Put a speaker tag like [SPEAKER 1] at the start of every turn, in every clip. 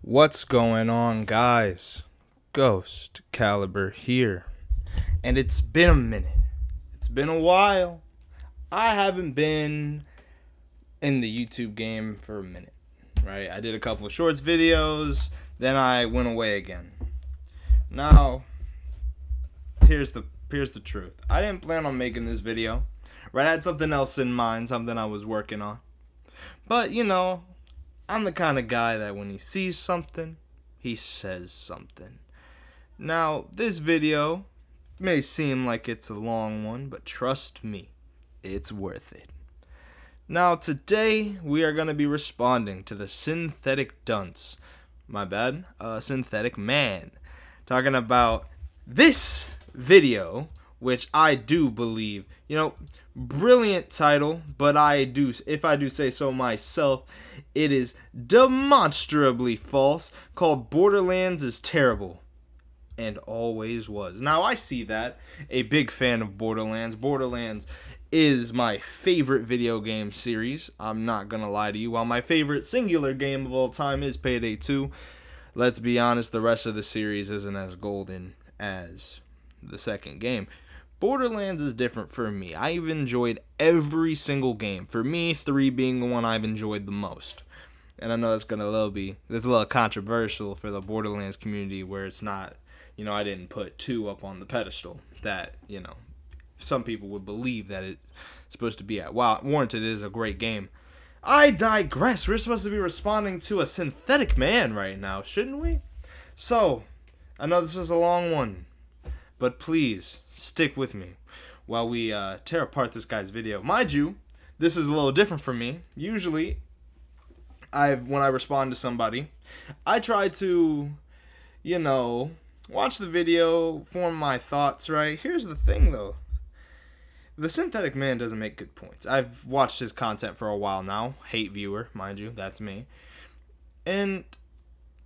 [SPEAKER 1] What's going on, guys? Ghost Caliber here. And it's been a minute. It's been a while. I haven't been in the YouTube game for a minute, right? I did a couple of shorts videos, then I went away again. Now, here's the truth. I didn't plan on making this video. Right? I had something else in mind, something I was working on. But, I'm the kind of guy that when he sees something, he says something. Now, this video may seem like it's a long one, but trust me, it's worth it. Now, today, we are going to be responding to the synthetic dunce. Synthetic man. Talking about this video, which I do believe, brilliant title, but if I do say so myself, it is demonstrably false, called Borderlands is Terrible, and always was. Now, I see that, a big fan of Borderlands. Borderlands is my favorite video game series, I'm not gonna lie to you. While my favorite singular game of all time is Payday 2, let's be honest, the rest of the series isn't as golden as the second game. Borderlands is different for me. I've enjoyed every single game. For me, 3 being the one I've enjoyed the most. And I know it's a little controversial for the Borderlands community, where it's not, I didn't put 2 up on the pedestal that, some people would believe that it's supposed to be at. While Warranted is a great game. I digress. We're supposed to be responding to a synthetic man right now, shouldn't we? So, I know this is a long one, but please stick with me while we tear apart this guy's video. Mind you, this is a little different for me. Usually, when I respond to somebody, I try to, watch the video, form my thoughts, right? Here's the thing, though. The synthetic man doesn't make good points. I've watched his content for a while now. Hate viewer, mind you, that's me. And,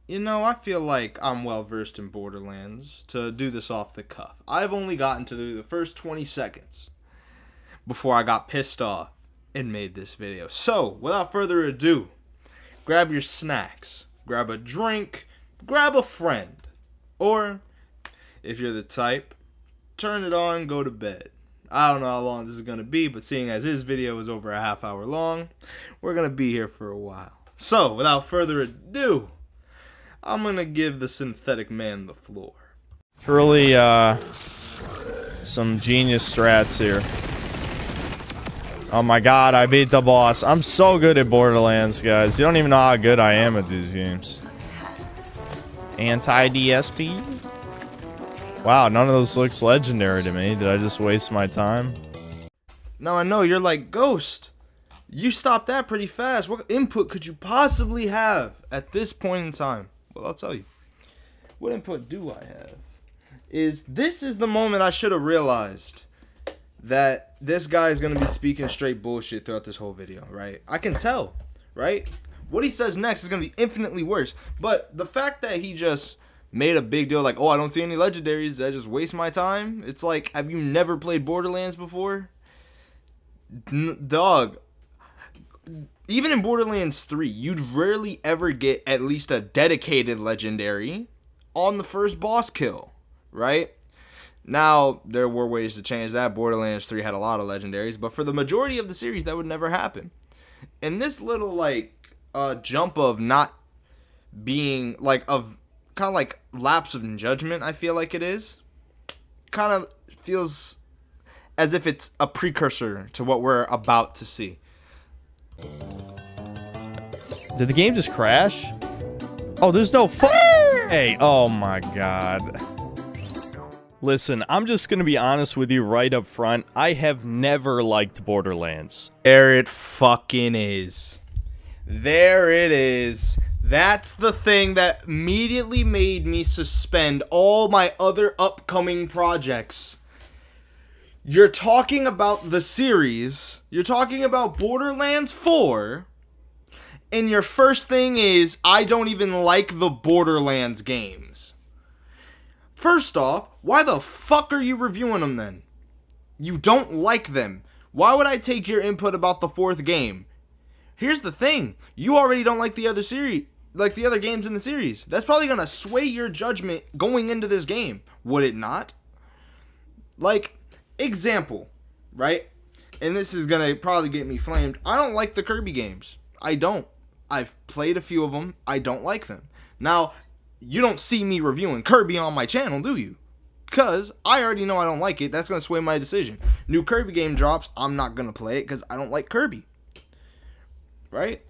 [SPEAKER 1] I feel like I'm well versed in Borderlands to do this off the cuff. I've only gotten to the first 20 seconds before I got pissed off and made this video. So, without further ado, grab your snacks, grab a drink, grab a friend. Or, if you're the type, turn it on, go to bed. I don't know how long this is going to be, but seeing as this video is over a half hour long, we're going to be here for a while. So, without further ado, I'm going to give the synthetic man the floor.
[SPEAKER 2] Truly, some genius strats here. Oh my god, I beat the boss. I'm so good at Borderlands, guys. You don't even know how good I am at these games. Anti-DSP? Wow, none of those looks legendary to me. Did I just waste my time?
[SPEAKER 1] Now I know you're like, Ghost, you stopped that pretty fast. What input could you possibly have at this point in time? Well, I'll tell you. What input do I have? This is the moment I should have realized that this guy is going to be speaking straight bullshit throughout this whole video, right? I can tell, right? What he says next is going to be infinitely worse. But the fact that he just made a big deal like, oh, I don't see any legendaries, did I just waste my time? It's like, have you never played Borderlands before? Dog, even in Borderlands 3, you'd rarely ever get at least a dedicated legendary on the first boss kill, right? Now, there were ways to change that. Borderlands 3 had a lot of legendaries, but for the majority of the series, that would never happen. And this little, jump of not being, kind of like lapse of judgment, I feel like it is, kind of feels as if it's a precursor to what we're about to see.
[SPEAKER 2] Did the game just crash? Oh, there's no Hey, oh my god. Listen, I'm just gonna be honest with you right up front. I have never liked Borderlands.
[SPEAKER 1] There it fucking is. There it is. That's the thing that immediately made me suspend all my other upcoming projects. You're talking about the series, you're talking about Borderlands 4, and your first thing is, I don't even like the Borderlands games. First off, why the fuck are you reviewing them then? You don't like them. Why would I take your input about the 4th game? Here's the thing, you already don't like the other series. like the other games in the series. That's probably gonna sway your judgment going into this game, would it not? Like, example, right? And this is gonna probably get me flamed. I don't like the Kirby games. I don't. I've played a few of them. I don't like them. Now, you don't see me reviewing Kirby on my channel, do you? Because I already know I don't like it. That's gonna sway my decision. New Kirby game drops, I'm not gonna play it because I don't like Kirby. Right?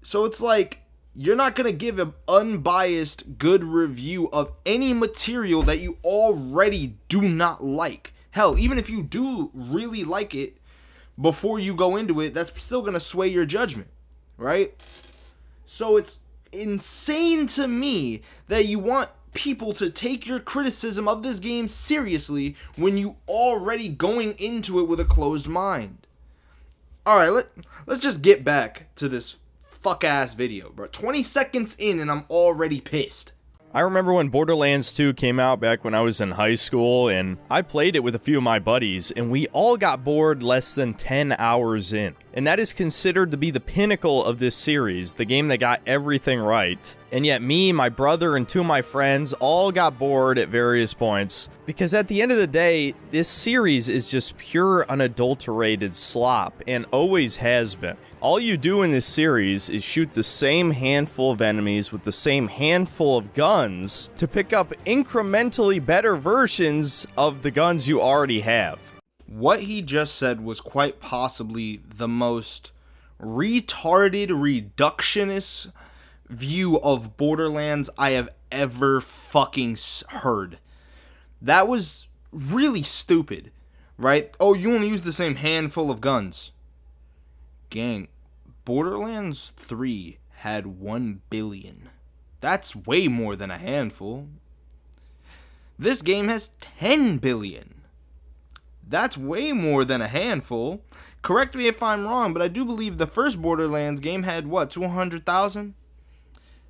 [SPEAKER 1] So it's like, you're not going to give an unbiased good review of any material that you already do not like. Hell, even if you do really like it, before you go into it, that's still going to sway your judgment, right? So it's insane to me that you want people to take your criticism of this game seriously when you already going into it with a closed mind. Alright, let's just get back to this fuck-ass video, bro. 20 seconds in and I'm already pissed.
[SPEAKER 2] I remember when Borderlands 2 came out back when I was in high school, and I played it with a few of my buddies, and we all got bored less than 10 hours in. And that is considered to be the pinnacle of this series, the game that got everything right. And yet me, my brother, and two of my friends all got bored at various points. Because at the end of the day, this series is just pure unadulterated slop, and always has been. All you do in this series is shoot the same handful of enemies with the same handful of guns to pick up incrementally better versions of the guns you already have.
[SPEAKER 1] What he just said was quite possibly the most retarded, reductionist view of Borderlands I have ever fucking heard. That was really stupid, right? Oh, you only use the same handful of guns. Gang, Borderlands 3 had 1 billion. That's way more than a handful. This game has 10 billion. That's way more than a handful. Correct me if I'm wrong, but I do believe the first Borderlands game had, what, 200,000?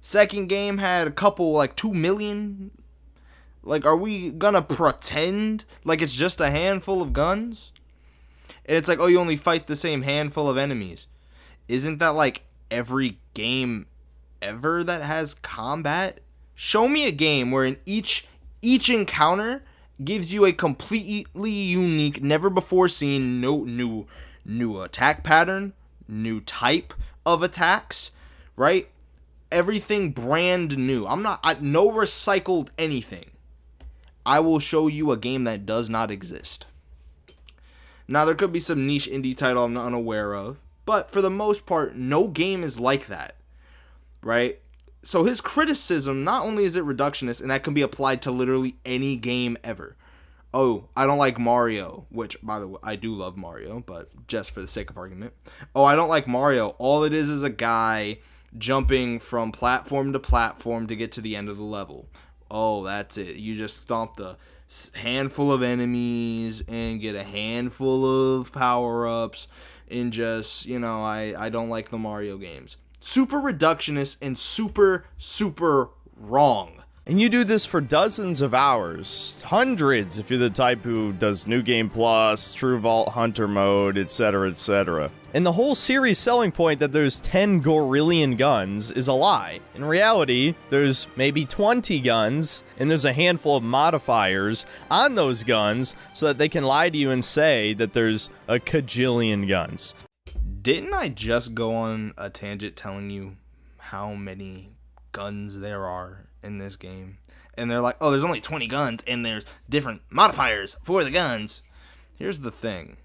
[SPEAKER 1] Second game had a couple, like, 2 million? Like, are we gonna pretend like it's just a handful of guns? And it's like, oh, you only fight the same handful of enemies. Isn't that like every game ever that has combat? Show me a game where in each encounter gives you a completely unique, never before seen, new attack pattern, new type of attacks, right? Everything brand new. No recycled anything. I will show you a game that does not exist. Now, there could be some niche indie title I'm not unaware of, but for the most part, no game is like that, right? So his criticism, not only is it reductionist, and that can be applied to literally any game ever. Oh, I don't like Mario, which, by the way, I do love Mario, but just for the sake of argument. Oh, I don't like Mario. All it is a guy jumping from platform to platform to get to the end of the level. Oh, that's it. You just stomp the handful of enemies and get a handful of power-ups and just, I don't like the Mario games. Super reductionist and super wrong.
[SPEAKER 2] And you do this for dozens of hours, hundreds if you're the type who does New Game Plus, True Vault Hunter mode, etc, etc. And the whole series selling point that there's 10 gorillion guns is a lie. In reality, there's maybe 20 guns, and there's a handful of modifiers on those guns so that they can lie to you and say that there's a kajillion guns.
[SPEAKER 1] Didn't I just go on a tangent telling you how many guns there are in this game? And they're like, oh, there's only 20 guns and there's different modifiers for the guns. Here's the thing.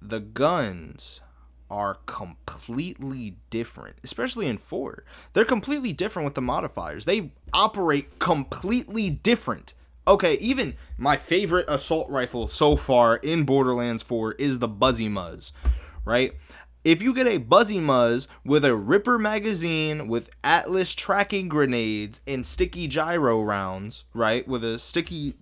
[SPEAKER 1] The guns are completely different, especially in 4. They're completely different with the modifiers. They operate completely different. Okay, even my favorite assault rifle so far in Borderlands 4 is the Buzzy Muzz, right? If you get a Buzzy Muzz with a Ripper magazine, with Atlas tracking grenades, and sticky gyro rounds, right? With a sticky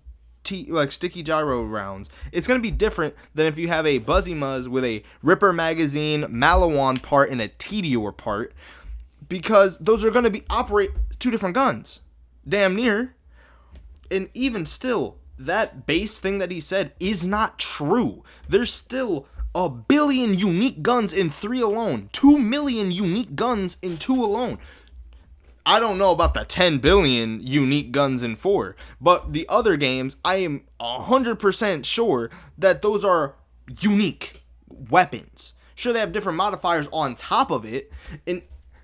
[SPEAKER 1] gyro rounds, it's going to be different than if you have a Buzzy Muzz with a Ripper magazine, Malawan part, and a Tedior part, because those are going to operate 2 different guns. Damn near. And even still, that base thing that he said is not true. There's still 1 billion unique guns in 3 alone. 2 million unique guns in 2 alone. I don't know about the 10 billion unique guns in 4, but the other games, I am 100% sure that those are unique weapons. Sure, they have different modifiers on top of it,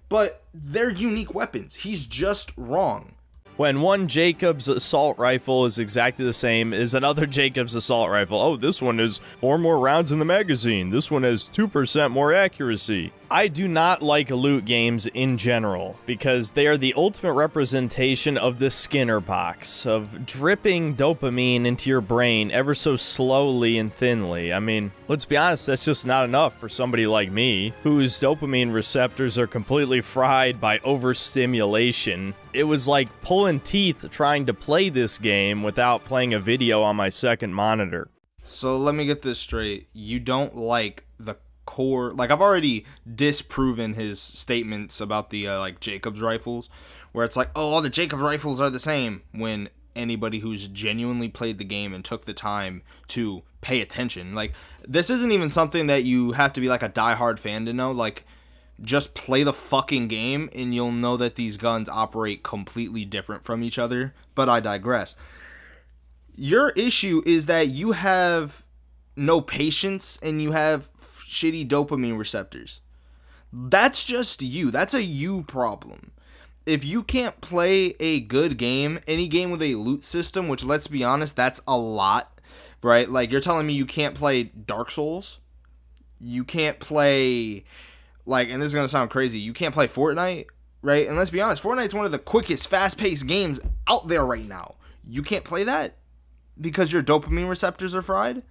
[SPEAKER 1] but they're unique weapons. He's just wrong.
[SPEAKER 2] When one Jacobs assault rifle is exactly the same as another Jacobs assault rifle. Oh, this one has 4 more rounds in the magazine. This one has 2% more accuracy. I do not like loot games in general, because they are the ultimate representation of the Skinner box, of dripping dopamine into your brain ever so slowly and thinly. I mean, let's be honest, that's just not enough for somebody like me, whose dopamine receptors are completely fried by overstimulation. It was like pulling teeth trying to play this game without playing a video on my second monitor.
[SPEAKER 1] So let me get this straight. You don't like the core, like, I've already disproven his statements about the like Jacobs rifles, where it's like, oh, all the Jacobs rifles are the same, when anybody who's genuinely played the game and took the time to pay attention, like, this isn't even something that you have to be like a diehard fan to know. Like, just play the fucking game and you'll know that these guns operate completely different from each other. But I digress. Your issue is that you have no patience and you have shitty dopamine receptors. That's just you. That's a you problem. If you can't play a good game, any game with a loot system, which, let's be honest, that's a lot, right? Like, you're telling me you can't play Dark Souls? You can't play, like, and this is going to sound crazy, you can't play Fortnite, right? And let's be honest, Fortnite's one of the quickest, fast-paced games out there right now. You can't play that because your dopamine receptors are fried?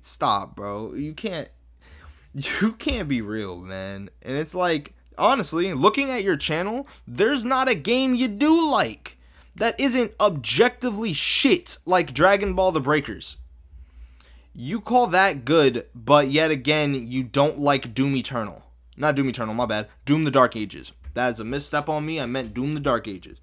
[SPEAKER 1] Stop, bro. You can't be real, man. And it's like, honestly, looking at your channel, there's not a game you do like that isn't objectively shit, like Dragon Ball The Breakers. You call that good, but yet again, you don't like Doom Eternal. Not Doom Eternal, my bad. Doom the Dark Ages. That is a misstep on me. I meant Doom the Dark Ages.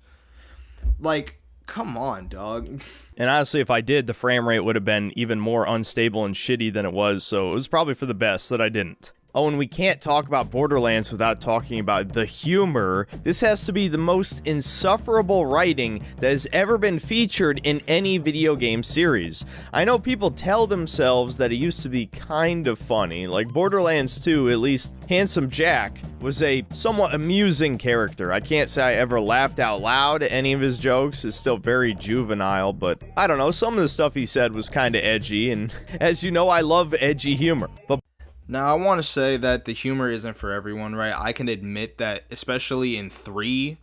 [SPEAKER 1] Like, come on, dog.
[SPEAKER 2] And honestly, if I did, the frame rate would have been even more unstable and shitty than it was, so it was probably for the best that I didn't. Oh, and we can't talk about Borderlands without talking about the humor. This has to be the most insufferable writing that has ever been featured in any video game series. I know people tell themselves that it used to be kind of funny, like Borderlands 2, at least Handsome Jack was a somewhat amusing character. I can't say I ever laughed out loud at any of his jokes. It's still very juvenile, but I don't know, some of the stuff he said was kind of edgy, and as you know, I love edgy humor. But
[SPEAKER 1] now, I want to say that the humor isn't for everyone, right? I can admit that, especially in 3,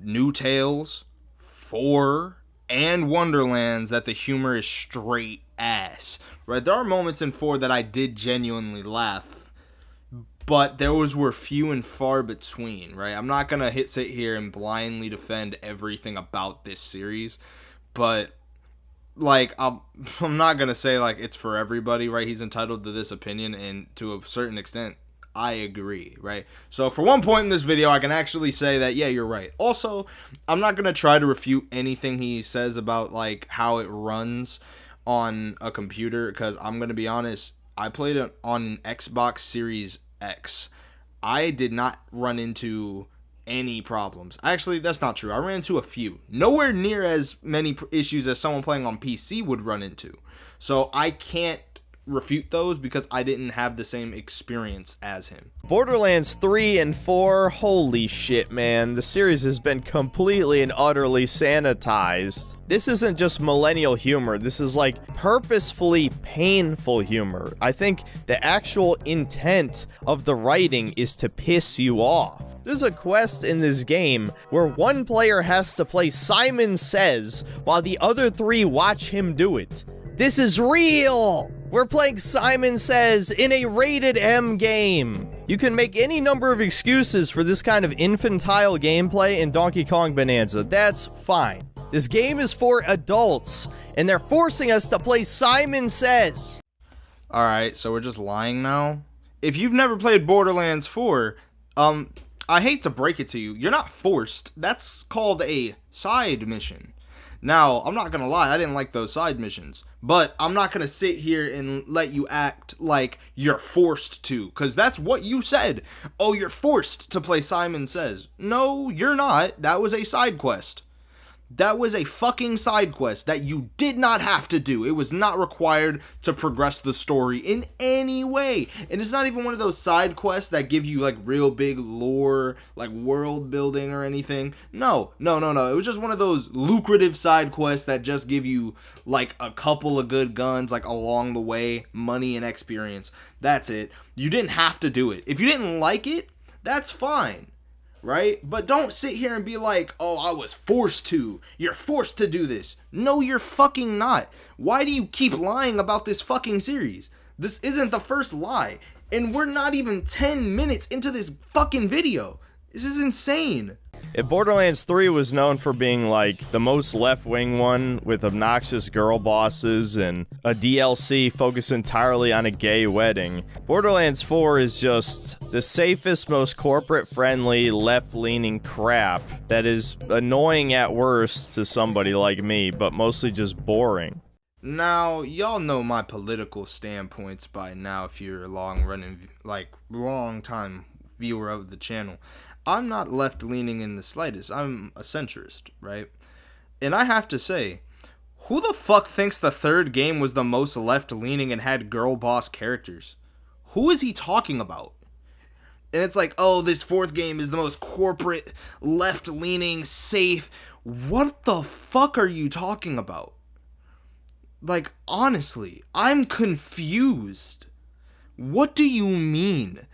[SPEAKER 1] New Tales, 4, and Wonderlands, that the humor is straight ass, right? There are moments in 4 that I did genuinely laugh, but those were few and far between, right? I'm not going to sit here and blindly defend everything about this series, but like, I'm not going to say, like, it's for everybody, right? He's entitled to this opinion, and to a certain extent, I agree, right? So, for one point in this video, I can actually say that, yeah, you're right. Also, I'm not going to try to refute anything he says about, like, how it runs on a computer, because I'm going to be honest, I played it on an Xbox Series X. I did not run into any problems. Actually, that's not true. I ran into a few. Nowhere near as many issues as someone playing on PC would run into. So I can't refute those because I didn't have the same experience as him.
[SPEAKER 2] Borderlands 3 and 4, holy shit, man. The series has been completely and utterly sanitized. This isn't just millennial humor. This is like purposefully painful humor. I think the actual intent of the writing is to piss you off. There's a quest in this game where one player has to play Simon Says while the other 3 watch him do it. This is real! We're playing Simon Says in a rated M game. You can make any number of excuses for this kind of infantile gameplay in Donkey Kong Bonanza. That's fine. This game is for adults, and they're forcing us to play Simon Says.
[SPEAKER 1] Alright, so we're just lying now? If you've never played Borderlands 4, I hate to break it to you, you're not forced. That's called a side mission. Now, I'm not gonna lie, I didn't like those side missions, but I'm not gonna sit here and let you act like you're forced to, because that's what you said. Oh, you're forced to play Simon Says. No, you're not. That was a side quest. That was a fucking side quest that you did not have to do. It was not required to progress the story in any way. And it's not even one of those side quests that give you like real big lore, like world building or anything. No. It was just one of those lucrative side quests that just give you like a couple of good guns, like along the way, money and experience. That's it. You didn't have to do it. If you didn't like it, that's fine. Right? But don't sit here and be like, oh, I was forced to. You're forced to do this. No, you're fucking not. Why do you keep lying about this fucking series? This isn't the first lie. And we're not even 10 minutes into this fucking video. This is insane.
[SPEAKER 2] If Borderlands 3 was known for being like the most left-wing one with obnoxious girl bosses and a DLC focused entirely on a gay wedding, Borderlands 4 is just the safest, most corporate-friendly, left-leaning crap that is annoying at worst to somebody like me, but mostly just boring.
[SPEAKER 1] Now, y'all know my political standpoints by now if you're a long-time viewer of the channel. I'm not left-leaning in the slightest. I'm a centrist, right? And I have to say, who the fuck thinks the third game was the most left-leaning and had girl boss characters? Who is he talking about? And it's like, oh, this fourth game is the most corporate, left-leaning, safe. What the fuck are you talking about? Like, honestly, I'm confused. What do you mean?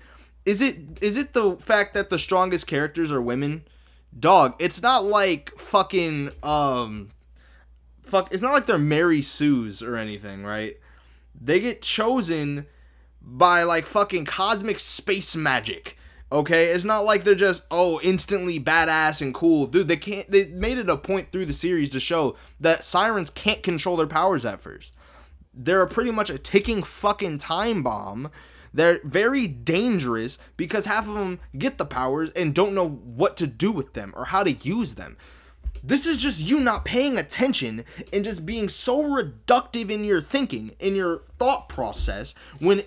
[SPEAKER 1] Is it the fact that the strongest characters are women? Dog, it's not like fucking it's not like they're Mary Sue's or anything, right? They get chosen by like fucking cosmic space magic. Okay? It's not like they're just instantly badass and cool. Dude, they made it a point through the series to show that sirens can't control their powers at first. They're pretty much a ticking fucking time bomb. They're very dangerous because half of them get the powers and don't know what to do with them or how to use them. This is just you not paying attention and just being so reductive in your thinking, in your thought process when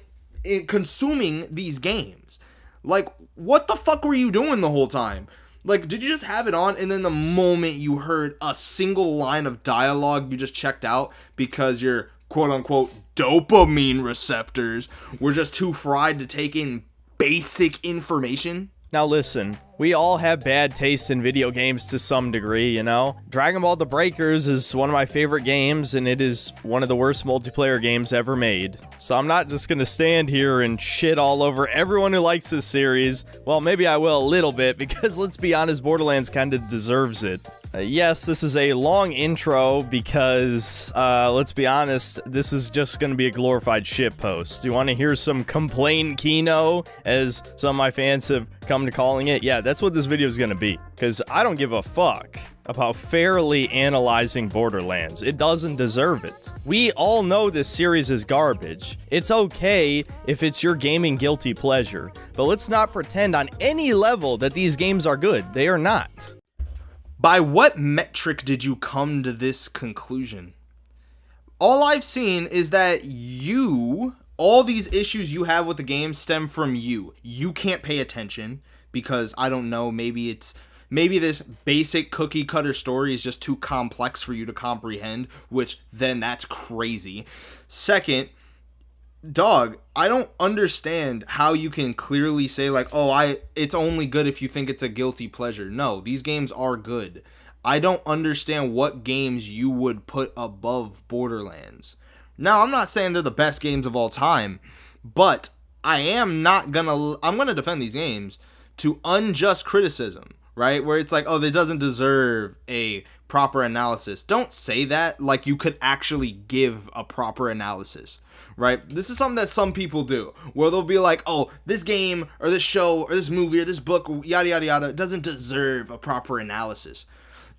[SPEAKER 1] consuming these games. Like, what the fuck were you doing the whole time? Like, did you just have it on and then the moment you heard a single line of dialogue, you just checked out because you're quote-unquote dopamine receptors were just too fried to take in basic information?
[SPEAKER 2] Now listen, we all have bad taste in video games to some degree, you know? Dragon Ball The Breakers is one of my favorite games, and it is one of the worst multiplayer games ever made. So I'm not just gonna stand here and shit all over everyone who likes this series. Well, maybe I will a little bit, because let's be honest, Borderlands kinda deserves it. Yes, this is a long intro because, let's be honest, this is just gonna be a glorified shitpost. Do you want to hear some complain Kino, as some of my fans have come to calling it? Yeah, that's what this video is gonna be, because I don't give a fuck about fairly analyzing Borderlands. It doesn't deserve it. We all know this series is garbage. It's okay if it's your gaming guilty pleasure, but let's not pretend on any level that these games are good. They are not.
[SPEAKER 1] By what metric did you come to this conclusion? All I've seen is that all these issues you have with the game stem from you. You can't pay attention because, I don't know, maybe this basic cookie cutter story is just too complex for you to comprehend, which then that's crazy. Second, dog, I don't understand how you can clearly say like, it's only good if you think it's a guilty pleasure. No, these games are good. I don't understand what games you would put above Borderlands. Now, I'm not saying they're the best games of all time, but I'm gonna defend these games to unjust criticism, right? Where it's like, it doesn't deserve a proper analysis. Don't say that like you could actually give a proper analysis. Right? This is something that some people do, where they'll be like, this game, or this show, or this movie, or this book, yada, yada, yada, doesn't deserve a proper analysis.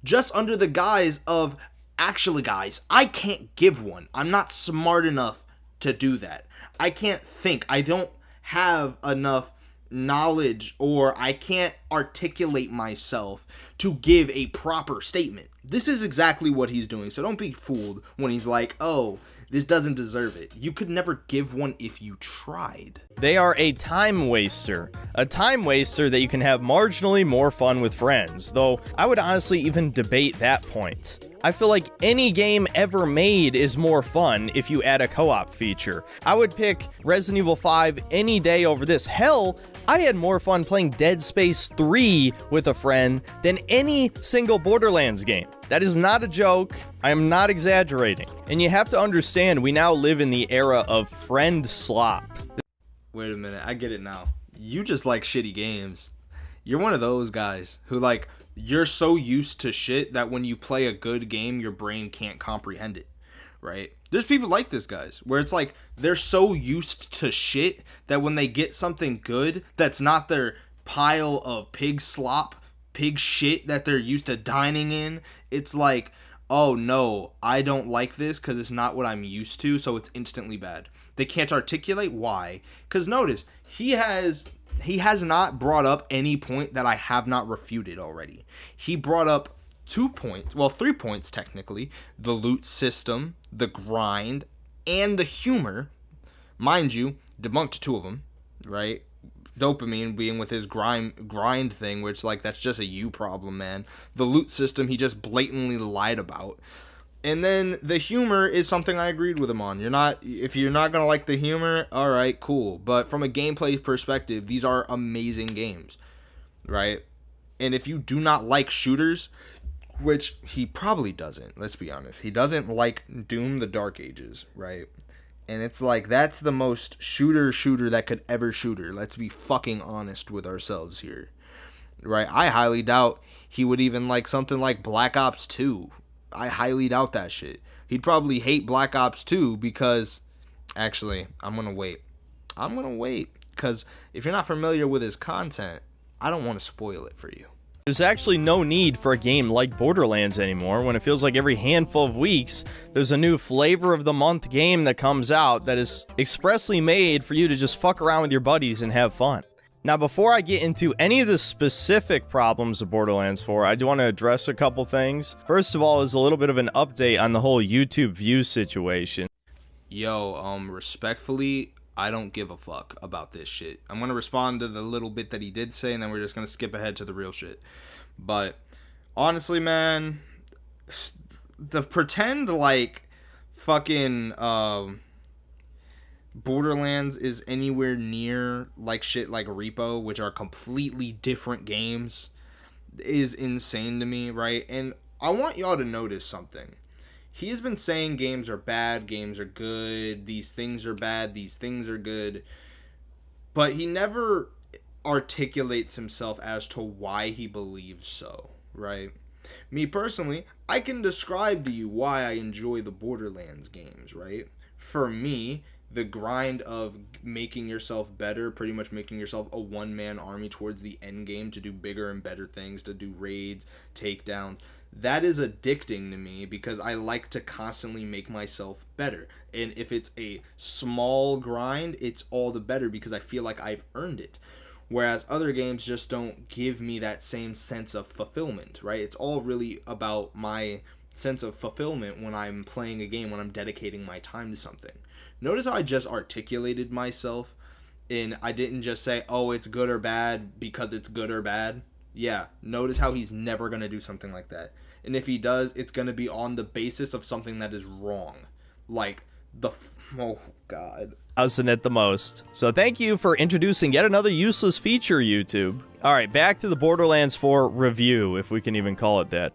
[SPEAKER 1] Just under the guise of, actually, guys, I can't give one. I'm not smart enough to do that. I can't think. I don't have enough knowledge, or I can't articulate myself to give a proper statement. This is exactly what he's doing. So don't be fooled when he's like, oh, this doesn't deserve it. You could never give one if you tried.
[SPEAKER 2] They are a time waster. A time waster that you can have marginally more fun with friends, though I would honestly even debate that point. I feel like any game ever made is more fun if you add a co-op feature. I would pick Resident Evil 5 any day over this. Hell, I had more fun playing Dead Space 3 with a friend than any single Borderlands game. That is not a joke. I am not exaggerating. And you have to understand, we now live in the era of friend slop.
[SPEAKER 1] Wait a minute, I get it now. You just like shitty games. You're one of those guys who, like, you're so used to shit that when you play a good game, your brain can't comprehend it, right? There's people like this, guys, where it's like they're so used to shit that when they get something good that's not their pile of pig slop, pig shit that they're used to dining in, it's like, oh no, I don't like this because it's not what I'm used to, so it's instantly bad. They can't articulate why, because notice, he has not brought up any point that I have not refuted already. He brought up 2 points, well, 3 points technically: the loot system, the grind, and the humor. Mind you, debunked 2 of them, right? Dopamine being with his grind thing, which, like, that's just a you problem, man. The loot system, he just blatantly lied about. And then the humor is something I agreed with him on. If you're not gonna like the humor, all right, cool. But from a gameplay perspective, these are amazing games, right? And if you do not like shooters, which he probably doesn't, let's be honest, he doesn't like Doom: The Dark Ages, right? And it's like, that's the most shooter that could ever shooter. Let's be fucking honest with ourselves here, right? I highly doubt he would even like something like Black Ops 2. I highly doubt that shit. He'd probably hate Black Ops 2 because... Actually, I'm gonna wait. Because if you're not familiar with his content, I don't want to spoil it for you.
[SPEAKER 2] There's actually no need for a game like Borderlands anymore when it feels like every handful of weeks there's a new flavor of the month game that comes out that is expressly made for you to just fuck around with your buddies and have fun. Now, before I get into any of the specific problems of Borderlands 4, I do want to address a couple things. First of all is a little bit of an update on the whole YouTube view situation.
[SPEAKER 1] Yo, respectfully, I don't give a fuck about this shit. I'm gonna respond to the little bit that he did say, and then we're just gonna skip ahead to the real shit. But honestly, man, the pretend like fucking Borderlands is anywhere near like shit like Repo, which are completely different games, is insane to me, right? And I want y'all to notice something. He has been saying games are bad, games are good, these things are bad, these things are good, but he never articulates himself as to why he believes so, right? Me personally, I can describe to you why I enjoy the Borderlands games, right? For me, the grind of making yourself better, pretty much making yourself a one-man army towards the end game to do bigger and better things, to do raids, takedowns, that is addicting to me because I like to constantly make myself better. And if it's a small grind, it's all the better because I feel like I've earned it. Whereas other games just don't give me that same sense of fulfillment, right? It's all really about my sense of fulfillment when I'm playing a game, when I'm dedicating my time to something. Notice how I just articulated myself, and I didn't just say, oh, it's good or bad because it's good or bad. Yeah, notice how he's never going to do something like that. And if he does, it's going to be on the basis of something that is wrong. Like, oh, God.
[SPEAKER 2] Using it the most. So thank you for introducing yet another useless feature, YouTube. Alright, back to the Borderlands 4 review, if we can even call it that.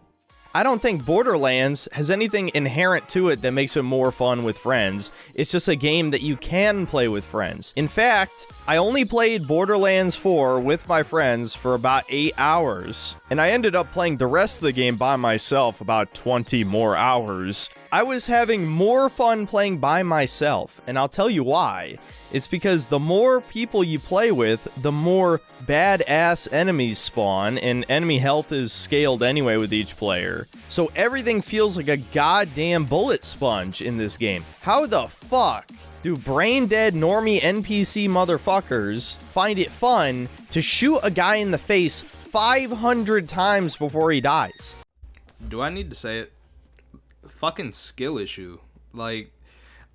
[SPEAKER 2] I don't think Borderlands has anything inherent to it that makes it more fun with friends. It's just a game that you can play with friends. In fact, I only played Borderlands 4 with my friends for about 8 hours, and I ended up playing the rest of the game by myself about 20 more hours. I was having more fun playing by myself, and I'll tell you why. It's because the more people you play with, the more badass enemies spawn, and enemy health is scaled anyway with each player. So everything feels like a goddamn bullet sponge in this game. How the fuck do brain-dead normie NPC motherfuckers find it fun to shoot a guy in the face 500 times before he dies?
[SPEAKER 1] Do I need to say it? Fucking skill issue. Like,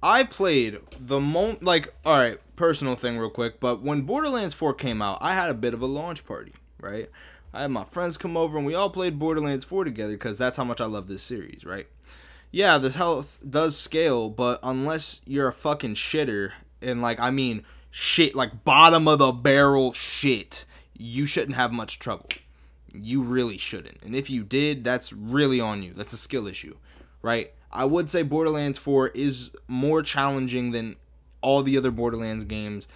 [SPEAKER 1] I played the moment, like, alright, personal thing real quick, but when Borderlands 4 came out, I had a bit of a launch party, right? I had my friends come over and we all played Borderlands 4 together because that's how much I love this series, right? Yeah, this health does scale, but unless you're a fucking shitter, and like, I mean, shit, like bottom of the barrel shit, you shouldn't have much trouble. You really shouldn't. And if you did, that's really on you. That's a skill issue, right? I would say Borderlands 4 is more challenging than all the other Borderlands games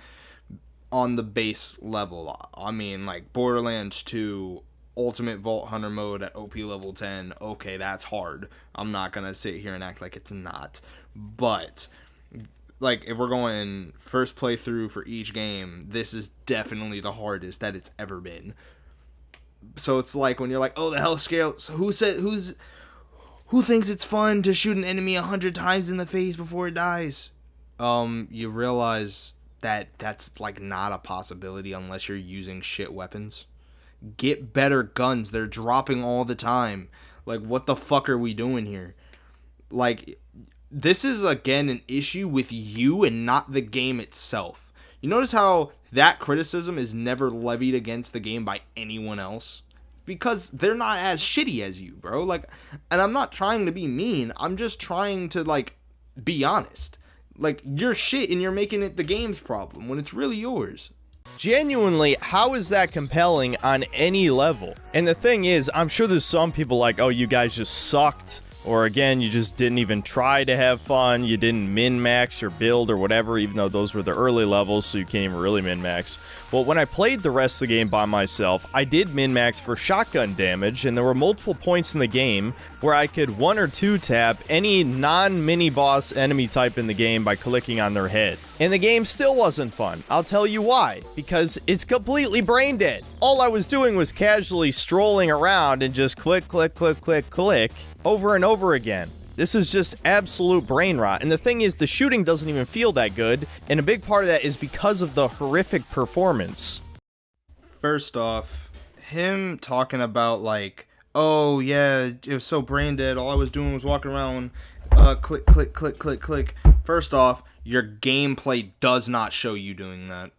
[SPEAKER 1] on the base level. I mean, like Borderlands 2 Ultimate Vault Hunter mode at OP level 10. Okay, that's hard. I'm not going to sit here and act like it's not. But like if we're going first playthrough for each game, this is definitely the hardest that it's ever been. So it's like when you're like, "Oh, the health scale. So who thinks it's fun to shoot an enemy 100 times in the face before it dies?" You realize that that's like not a possibility unless you're using shit weapons. Get better guns. They're dropping all the time. Like, what the fuck are we doing here? Like, this is again an issue with you and not the game itself. You notice how that criticism is never levied against the game by anyone else? Because they're not as shitty as you, bro. Like, and I'm not trying to be mean. I'm just trying to, like, be honest. Like, you're shit and you're making it the game's problem when it's really yours.
[SPEAKER 2] Genuinely, how is that compelling on any level? And the thing is, I'm sure there's some people like, oh, you guys just sucked. Or again, you just didn't even try to have fun, you didn't min-max your build or whatever, even though those were the early levels, so you can't even really min-max. Well, when I played the rest of the game by myself, I did min-max for shotgun damage, and there were multiple points in the game where I could 1 or 2 tap any non-mini-boss enemy type in the game by clicking on their head. And the game still wasn't fun. I'll tell you why. Because it's completely brain dead. All I was doing was casually strolling around and just click, click, click, click, click, over and over again. This is just absolute brain rot. And the thing is, the shooting doesn't even feel that good, and a big part of that is because of the horrific performance.
[SPEAKER 1] First off, him talking about like, oh yeah, it was so brain dead, all I was doing was walking around, click, click, click, click, click. First off, your gameplay does not show you doing that.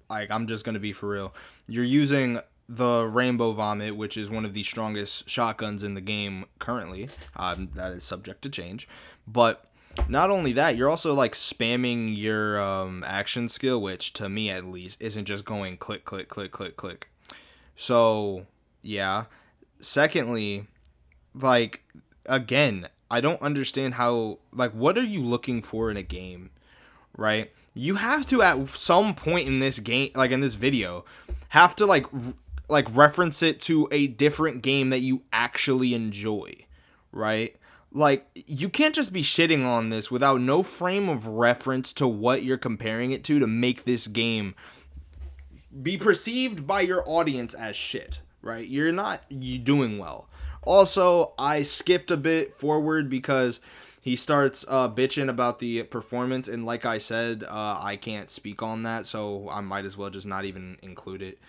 [SPEAKER 1] Like, I'm just gonna be for real. You're using the Rainbow Vomit, which is one of the strongest shotguns in the game currently. That is subject to change. But not only that, you're also like spamming your action skill, which to me at least isn't just going click, click, click, click, click. So, yeah. Secondly, like, again, I don't understand how, like, what are you looking for in a game, right? You have to, at some point in this game, like in this video, have to like reference it to a different game that you actually enjoy, right? Like, you can't just be shitting on this without no frame of reference to what you're comparing it to make this game be perceived by your audience as shit, right? You're not doing well. Also, I skipped a bit forward because he starts bitching about the performance, and like I said, I can't speak on that, so I might as well just not even include it.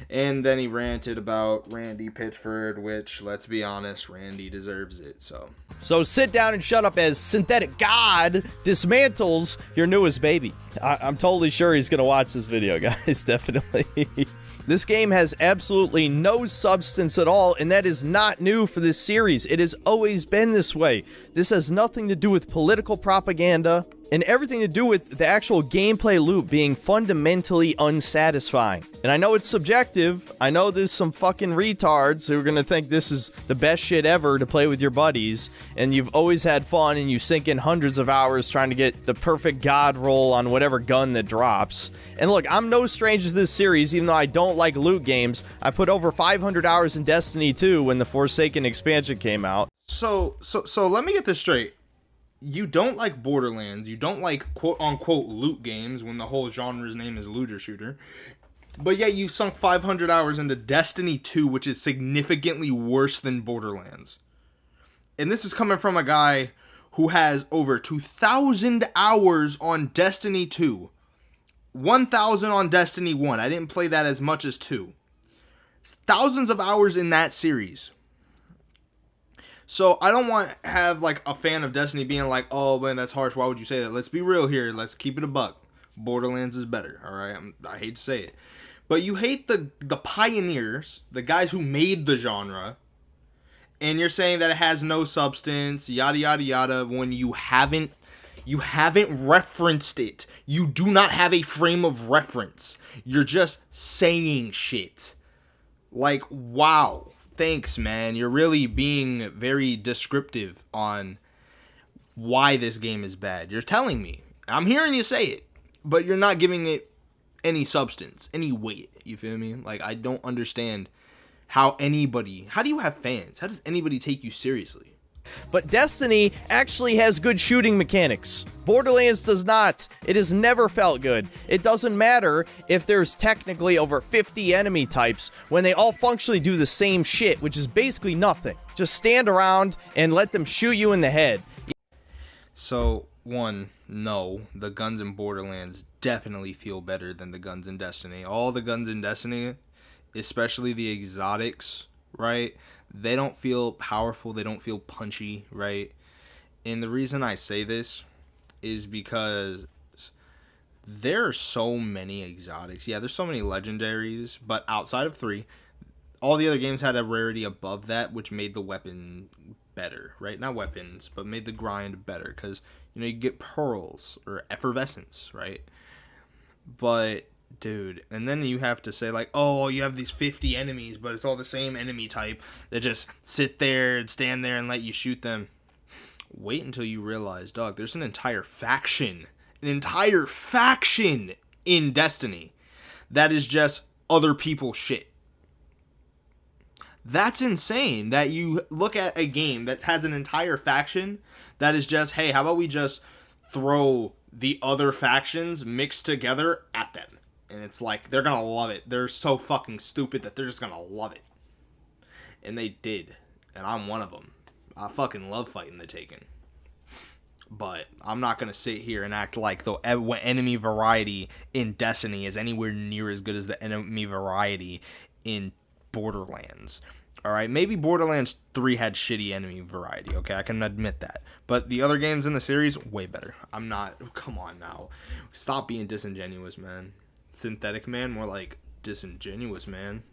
[SPEAKER 1] And then he ranted about Randy Pitchford, which, let's be honest, Randy deserves it, so.
[SPEAKER 2] So sit down and shut up as Synthetic God dismantles your newest baby. I'm totally sure he's gonna watch this video, guys, definitely. This game has absolutely no substance at all, and that is not new for this series. It has always been this way. This has nothing to do with political propaganda, and everything to do with the actual gameplay loop being fundamentally unsatisfying. And I know it's subjective. I know there's some fucking retards who are gonna think this is the best shit ever to play with your buddies, and you've always had fun, and you sink in hundreds of hours trying to get the perfect god roll on whatever gun that drops. And look, I'm no stranger to this series, even though I don't like loot games. I put over 500 hours in Destiny 2 when the Forsaken expansion came out.
[SPEAKER 1] So let me get this straight. You don't like Borderlands, you don't like quote-unquote loot games when the whole genre's name is looter shooter, but yet you sunk 500 hours into Destiny 2, which is significantly worse than Borderlands. And this is coming from a guy who has over 2,000 hours on Destiny 2. 1,000 on Destiny 1. I didn't play that as much as 2. Thousands of hours in that series. So I don't want to have like a fan of Destiny being like, oh man, that's harsh. Why would you say that? Let's be real here. Let's keep it a buck. Borderlands is better. All right. I hate to say it. But you hate the pioneers, the guys who made the genre, and you're saying that it has no substance, yada yada yada, when you haven't referenced it. You do not have a frame of reference. You're just saying shit. Like, wow. Thanks, man. You're really being very descriptive on why this game is bad. You're telling me. I'm hearing you say it, but you're not giving it any substance, any weight. You feel me? Like, I don't understand how do you have fans? How does anybody take you seriously?
[SPEAKER 2] But Destiny actually has good shooting mechanics. Borderlands does not. It has never felt good. It doesn't matter if there's technically over 50 enemy types when they all functionally do the same shit, which is basically nothing. Just stand around and let them shoot you in the head.
[SPEAKER 1] So, one, no, the guns in Borderlands definitely feel better than the guns in Destiny. All the guns in Destiny, especially the exotics, right? They don't feel powerful. They don't feel punchy, right? And the reason I say this is because there are so many exotics. Yeah, there's so many legendaries, but outside of 3, all the other games had a rarity above that, which made the weapon better, right? Not weapons, but made the grind better, because, you know, you get pearls or effervescence, right? But dude, and then you have to say like, oh, you have these 50 enemies, but it's all the same enemy type that just sit there and stand there and let you shoot them. Wait until you realize, dog, there's an entire faction in Destiny that is just other people's shit. That's insane that you look at a game that has an entire faction that is just, hey, how about we just throw the other factions mixed together at them? And it's like, they're gonna love it. They're so fucking stupid that they're just gonna love it. And they did. And I'm one of them. I fucking love fighting the Taken. But I'm not gonna sit here and act like the enemy variety in Destiny is anywhere near as good as the enemy variety in Borderlands. Alright, maybe Borderlands 3 had shitty enemy variety, okay? I can admit that. But the other games in the series, way better. I'm not... Come on now. Stop being disingenuous, man. Synthetic man, more like disingenuous man.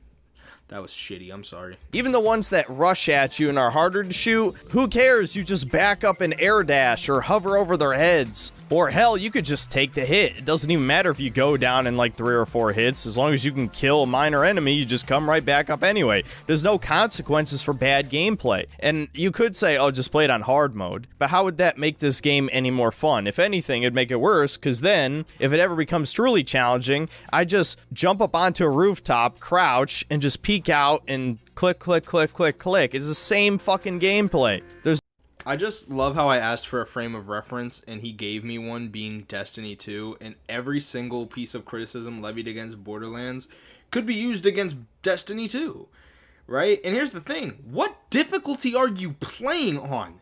[SPEAKER 1] That was shitty, I'm sorry.
[SPEAKER 2] Even the ones that rush at you and are harder to shoot, who cares? You just back up and air dash or hover over their heads. Or hell, you could just take the hit. It doesn't even matter if you go down in like 3 or 4 hits. As long as you can kill a minor enemy, you just come right back up anyway. There's no consequences for bad gameplay. And you could say, oh, just play it on hard mode. But how would that make this game any more fun? If anything, it'd make it worse, because then, if it ever becomes truly challenging, I just jump up onto a rooftop, crouch, and just peek out and click, click, click, click, click. It's the same fucking gameplay.
[SPEAKER 1] I just love how I asked for a frame of reference and he gave me one, being Destiny 2, and every single piece of criticism levied against Borderlands could be used against Destiny 2, right? And here's the thing, what difficulty are you playing on?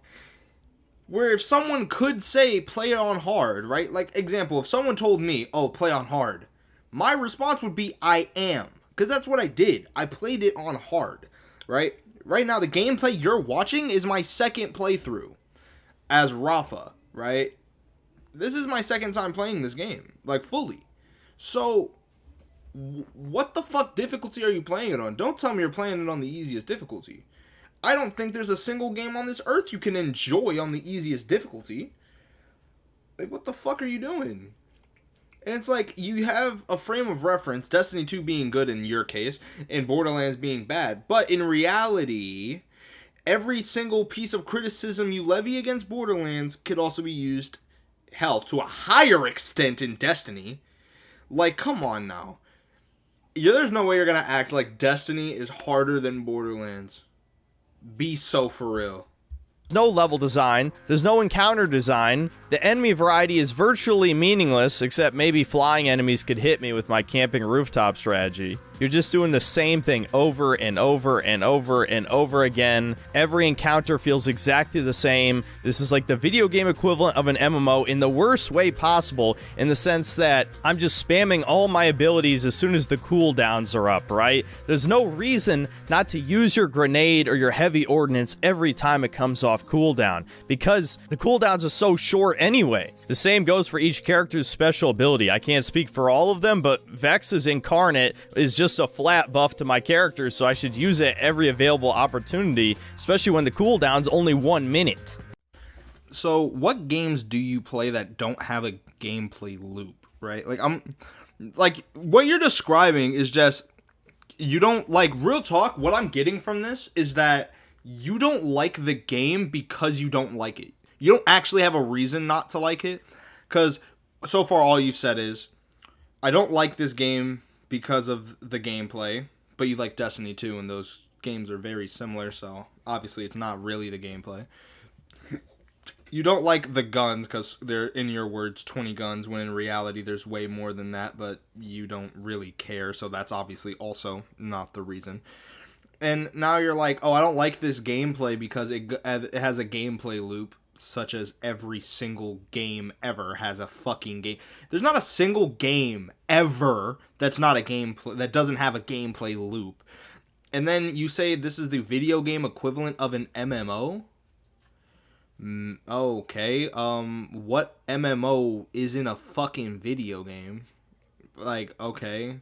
[SPEAKER 1] Where if someone could say play it on hard, right? Like, example, if someone told me, oh, play on hard, my response would be, I am. Because that's what I did. I played it on hard, right? Right now, the gameplay you're watching is my second playthrough as Rafa, right? This is my second time playing this game, like, fully. So, what the fuck difficulty are you playing it on? Don't tell me you're playing it on the easiest difficulty. I don't think there's a single game on this earth you can enjoy on the easiest difficulty. Like, what the fuck are you doing? And it's like, you have a frame of reference, Destiny 2 being good in your case, and Borderlands being bad. But in reality, every single piece of criticism you levy against Borderlands could also be used, hell, to a higher extent in Destiny. Like, come on now. There's no way you're going to act like Destiny is harder than Borderlands. Be so for real.
[SPEAKER 2] No level design, there's no encounter design, the enemy variety is virtually meaningless, except maybe flying enemies could hit me with my camping rooftop strategy. You're just doing the same thing over and over and over and over again. Every encounter feels exactly the same. This is like the video game equivalent of an MMO in the worst way possible, in the sense that I'm just spamming all my abilities as soon as the cooldowns are up, right? There's no reason not to use your grenade or your heavy ordnance every time it comes off cooldown, because the cooldowns are so short anyway. The same goes for each character's special ability. I can't speak for all of them, but Vex's Incarnate is just a flat buff to my character, so I should use it every available opportunity, especially when the cooldown's only 1 minute.
[SPEAKER 1] So, what games do you play that don't have a gameplay loop, right? Like, what you're describing is just, you don't, like, real talk, what I'm getting from this is that you don't like the game because you don't like it. You don't actually have a reason not to like it, because so far all you've said is, I don't like this game because of the gameplay, but you like Destiny 2, and those games are very similar, so obviously it's not really the gameplay. You don't like the guns because they're, in your words, 20 guns, when in reality there's way more than that, but you don't really care, so that's obviously also not the reason. And now you're like, oh, I don't like this gameplay because it has a gameplay loop, such as every single game ever has a fucking game. There's not a single game ever that's not a gameplay, that doesn't have a gameplay loop. And then you say this is the video game equivalent of an MMO? Okay, what MMO isn't a fucking video game? Like, okay.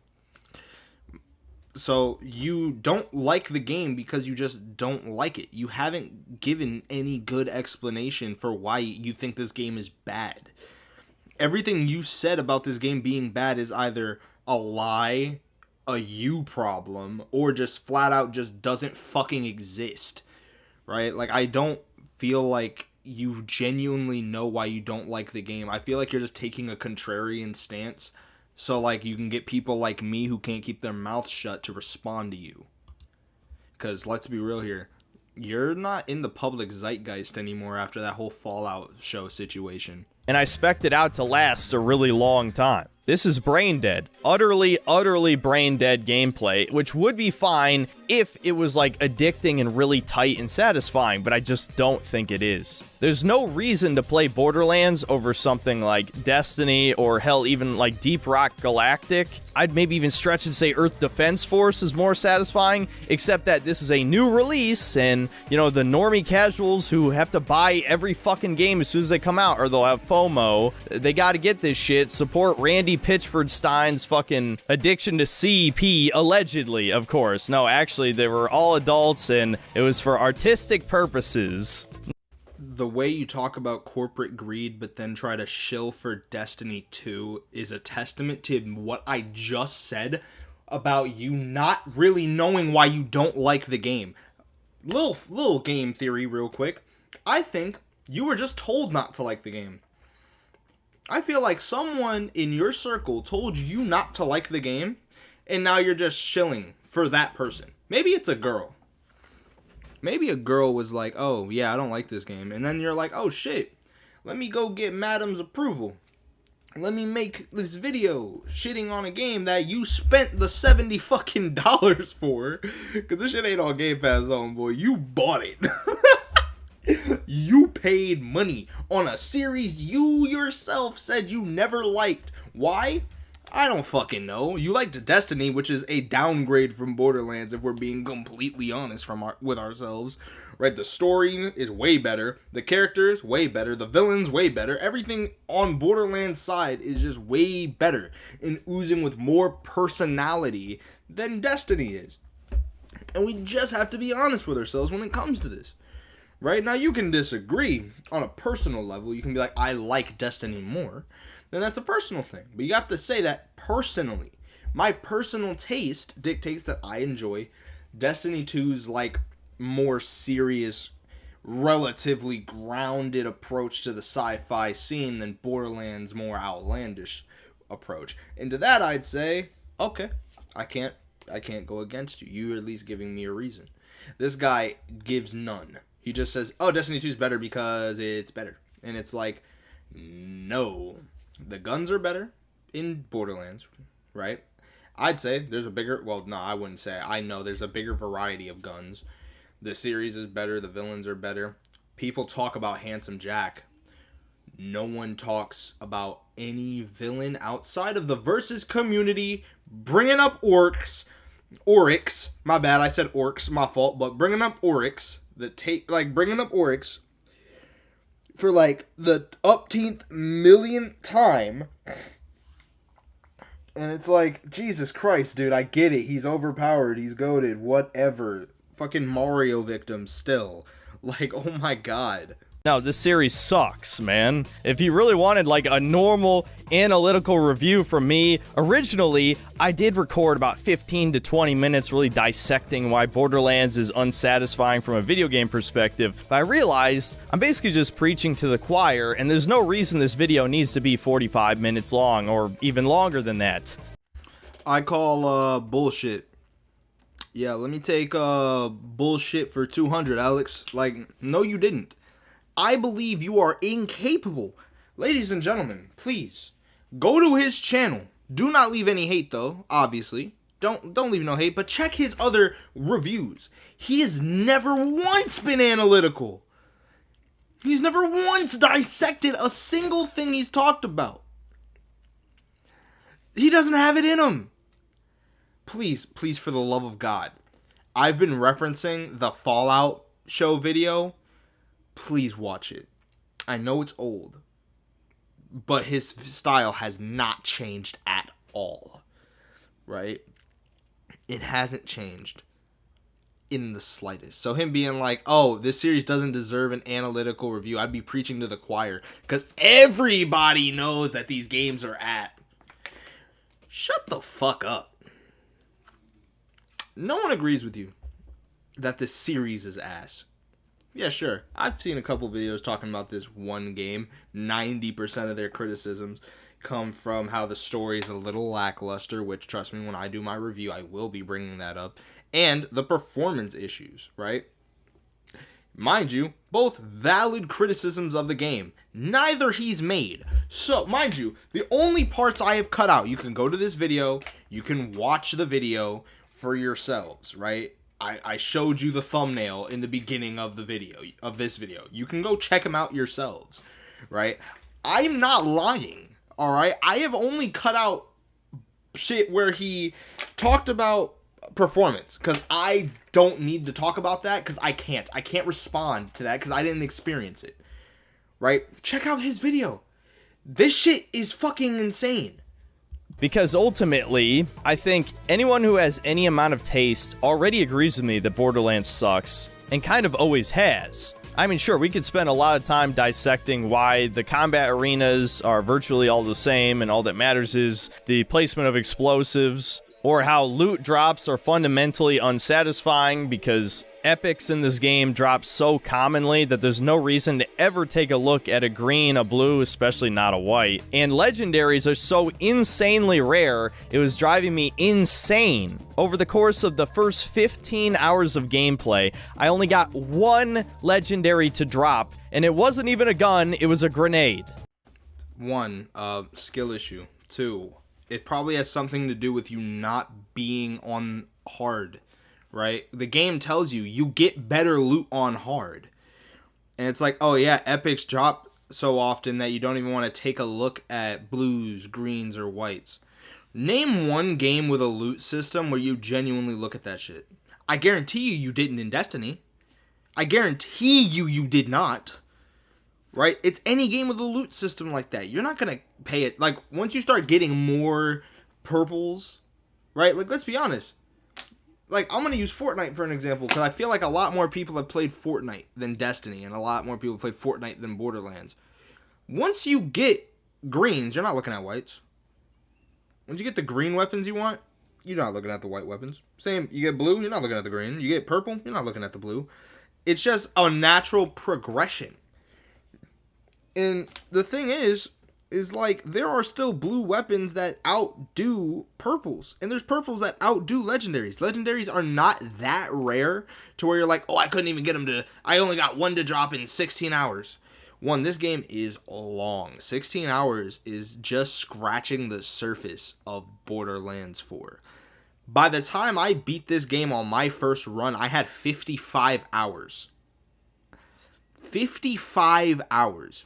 [SPEAKER 1] So you don't like the game because you just don't like it. You haven't given any good explanation for why you think this game is bad. Everything you said about this game being bad is either a lie, a you problem, or just flat out just doesn't fucking exist. Right? Like, I don't feel like you genuinely know why you don't like the game. I feel like you're just taking a contrarian stance, so like you can get people like me who can't keep their mouths shut to respond to you. Because let's be real here, you're not in the public zeitgeist anymore after that whole Fallout show situation.
[SPEAKER 2] And I spec'd it out to last a really long time. This is brain dead. Utterly, utterly brain dead gameplay, which would be fine if it was like addicting and really tight and satisfying, but I just don't think it is. There's no reason to play Borderlands over something like Destiny, or hell, even like Deep Rock Galactic. I'd maybe even stretch and say Earth Defense Force is more satisfying, except that this is a new release, and, you know, the normie casuals who have to buy every fucking game as soon as they come out, or they'll have FOMO, they gotta get this shit. Support Randy Pitchford Stein's fucking addiction to CP, allegedly, of course. No, actually, they were all adults, and it was for artistic purposes.
[SPEAKER 1] The way you talk about corporate greed but then try to shill for Destiny 2 is a testament to what I just said about you not really knowing why you don't like the game. Little game theory real quick. I think you were just told not to like the game. I feel like someone in your circle told you not to like the game, and now you're just shilling for that person. Maybe it's a girl. Maybe a girl was like, oh, yeah, I don't like this game. And then you're like, oh, shit, let me go get Madam's approval. Let me make this video shitting on a game that you spent the $70 fucking dollars for. Because this shit ain't on Game Pass, homeboy. You bought it. You paid money on a series you yourself said you never liked. Why? I don't fucking know. You liked Destiny, which is a downgrade from Borderlands, if we're being completely honest with ourselves. Right? The story is way better. The characters, way better. The villains, way better. Everything on Borderlands' side is just way better and oozing with more personality than Destiny is. And we just have to be honest with ourselves when it comes to this. Right? Now, you can disagree on a personal level. You can be like, I like Destiny more. Then that's a personal thing. But you have to say that personally. My personal taste dictates that I enjoy Destiny 2's, like, more serious, relatively grounded approach to the sci-fi scene than Borderlands' more outlandish approach. And to that, I'd say, okay, I can't go against you. You're at least giving me a reason. This guy gives none. He just says, oh, Destiny 2 is better because it's better. And it's like, no. The guns are better in Borderlands, right? I'd say there's a bigger, well, no, I wouldn't say. I know there's a bigger variety of guns. The series is better. The villains are better. People talk about Handsome Jack. No one talks about any villain outside of the versus community bringing up Oryx. My bad, I said orcs, my fault. But bringing up Oryx, bringing up Oryx for like the upteenth millionth time. And it's like, Jesus Christ, dude, I get it. He's overpowered. He's goated. Whatever. Fucking Mario victim still. Like, oh my god.
[SPEAKER 2] No, this series sucks, man. If you really wanted like a normal analytical review from me, originally I did record about 15 to 20 minutes really dissecting why Borderlands is unsatisfying from a video game perspective, but I realized I'm basically just preaching to the choir, and there's no reason this video needs to be 45 minutes long or even longer than that.
[SPEAKER 1] I call bullshit. Yeah, let me take bullshit for 200, Alex. Like, no you didn't. I believe you are incapable. Ladies and gentlemen, please go to his channel. Do not leave any hate though, obviously. Don't leave no hate, but check his other reviews. He has never once been analytical. He's never once dissected a single thing he's talked about. He doesn't have it in him. Please, for the love of God. I've been referencing the Fallout show video. Please watch it. I know it's old, but his style has not changed at all, right? It hasn't changed in the slightest. So him being like, oh, this series doesn't deserve an analytical review, I'd be preaching to the choir, because everybody knows that these games are at. Shut the fuck up. No one agrees with you that this series is ass. Yeah, sure. I've seen a couple videos talking about this one game. 90% of their criticisms come from how the story is a little lackluster, which, trust me, when I do my review, I will be bringing that up. And the performance issues, right? Mind you, both valid criticisms of the game. Neither he's made. So, mind you, the only parts I have cut out, you can go to this video, you can watch the video for yourselves, right? I showed you the thumbnail in the beginning of the video, of this video. You can go check them out yourselves, right? I'm not lying, all right? I have only cut out shit where he talked about performance, because I don't need to talk about that, because I can't respond to that, because I didn't experience it, right? Check out his video. This shit is fucking insane.
[SPEAKER 2] Because ultimately, I think anyone who has any amount of taste already agrees with me that Borderlands sucks, and kind of always has. I mean, sure, we could spend a lot of time dissecting why the combat arenas are virtually all the same, and all that matters is the placement of explosives, or how loot drops are fundamentally unsatisfying because epics in this game drop so commonly that there's no reason to ever take a look at a green, a blue, especially not a white. And legendaries are so insanely rare, it was driving me insane. Over the course of the first 15 hours of gameplay, I only got one legendary to drop, and it wasn't even a gun, it was a grenade.
[SPEAKER 1] 1, skill issue. 2, it probably has something to do with you not being on hard, right? The game tells you you get better loot on hard. And it's like, oh yeah, epics drop so often that you don't even want to take a look at blues, greens, or whites. Name one game with a loot system where you genuinely look at that shit. I guarantee you didn't in Destiny. I guarantee you did not. Right? It's any game with a loot system like that. You're not going to pay it. Like, once you start getting more purples, right? Like, let's be honest. Like, I'm going to use Fortnite for an example, because I feel like a lot more people have played Fortnite than Destiny, and a lot more people have played Fortnite than Borderlands. Once you get greens, you're not looking at whites. Once you get the green weapons you want, you're not looking at the white weapons. Same, you get blue, you're not looking at the green. You get purple, you're not looking at the blue. It's just a natural progression. And the thing is like, there are still blue weapons that outdo purples. And there's purples that outdo legendaries. Legendaries are not that rare to where you're like, oh, I couldn't even get them to, I only got one to drop in 16 hours. One, this game is long. 16 hours is just scratching the surface of Borderlands 4. By the time I beat this game on my first run, I had 55 hours. 55 hours.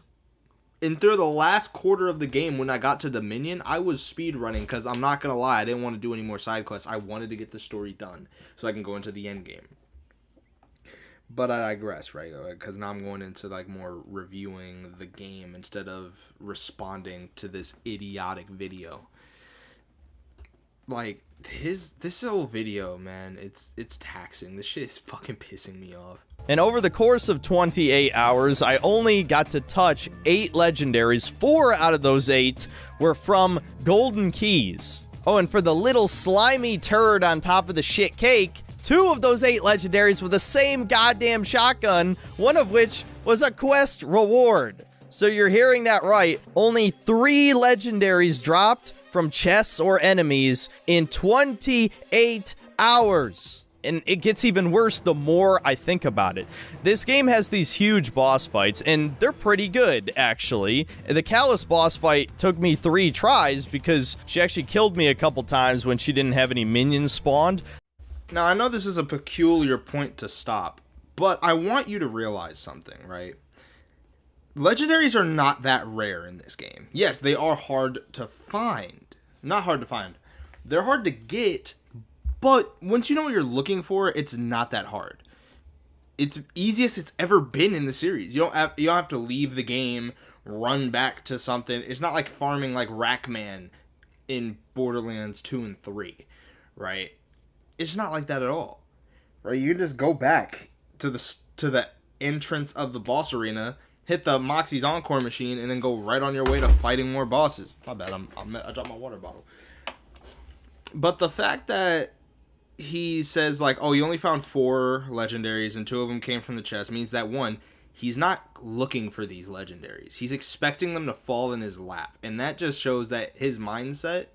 [SPEAKER 1] And through the last quarter of the game, when I got to Dominion, I was speedrunning because I'm not going to lie, I didn't want to do any more side quests. I wanted to get the story done so I can go into the end game. But I digress, right? Because now I'm going into like more reviewing the game instead of responding to this idiotic video. Like this whole video, man, it's taxing. This shit is fucking pissing me off.
[SPEAKER 2] And over the course of 28 hours, I only got to touch 8 legendaries. 4 out of those 8 were from Golden Keys. Oh, and for the little slimy turd on top of the shit cake, 2 of those 8 legendaries were the same goddamn shotgun, one of which was a quest reward. So you're hearing that right, only 3 legendaries dropped from chests or enemies in 28 hours. And it gets even worse the more I think about it. This game has these huge boss fights, and they're pretty good, actually. The Callus boss fight took me 3 tries because she actually killed me a couple times when she didn't have any minions spawned.
[SPEAKER 1] Now, I know this is a peculiar point to stop, but I want you to realize something, right? Legendaries are not that rare in this game. Yes, they are hard to find. Not hard to find. They're hard to get, but once you know what you're looking for, it's not that hard. It's easiest it's ever been in the series. You don't have to leave the game, run back to something. It's not like farming like Rackman in Borderlands 2 and 3, right? It's not like that at all, right? You can just go back to the entrance of the boss arena, hit the Moxie's Encore machine, and then go right on your way to fighting more bosses. My bad, I dropped my water bottle. But the fact that he says, like, oh, he only found 4 legendaries and 2 of them came from the chest means that, one, he's not looking for these legendaries. He's expecting them to fall in his lap. And that just shows that his mindset,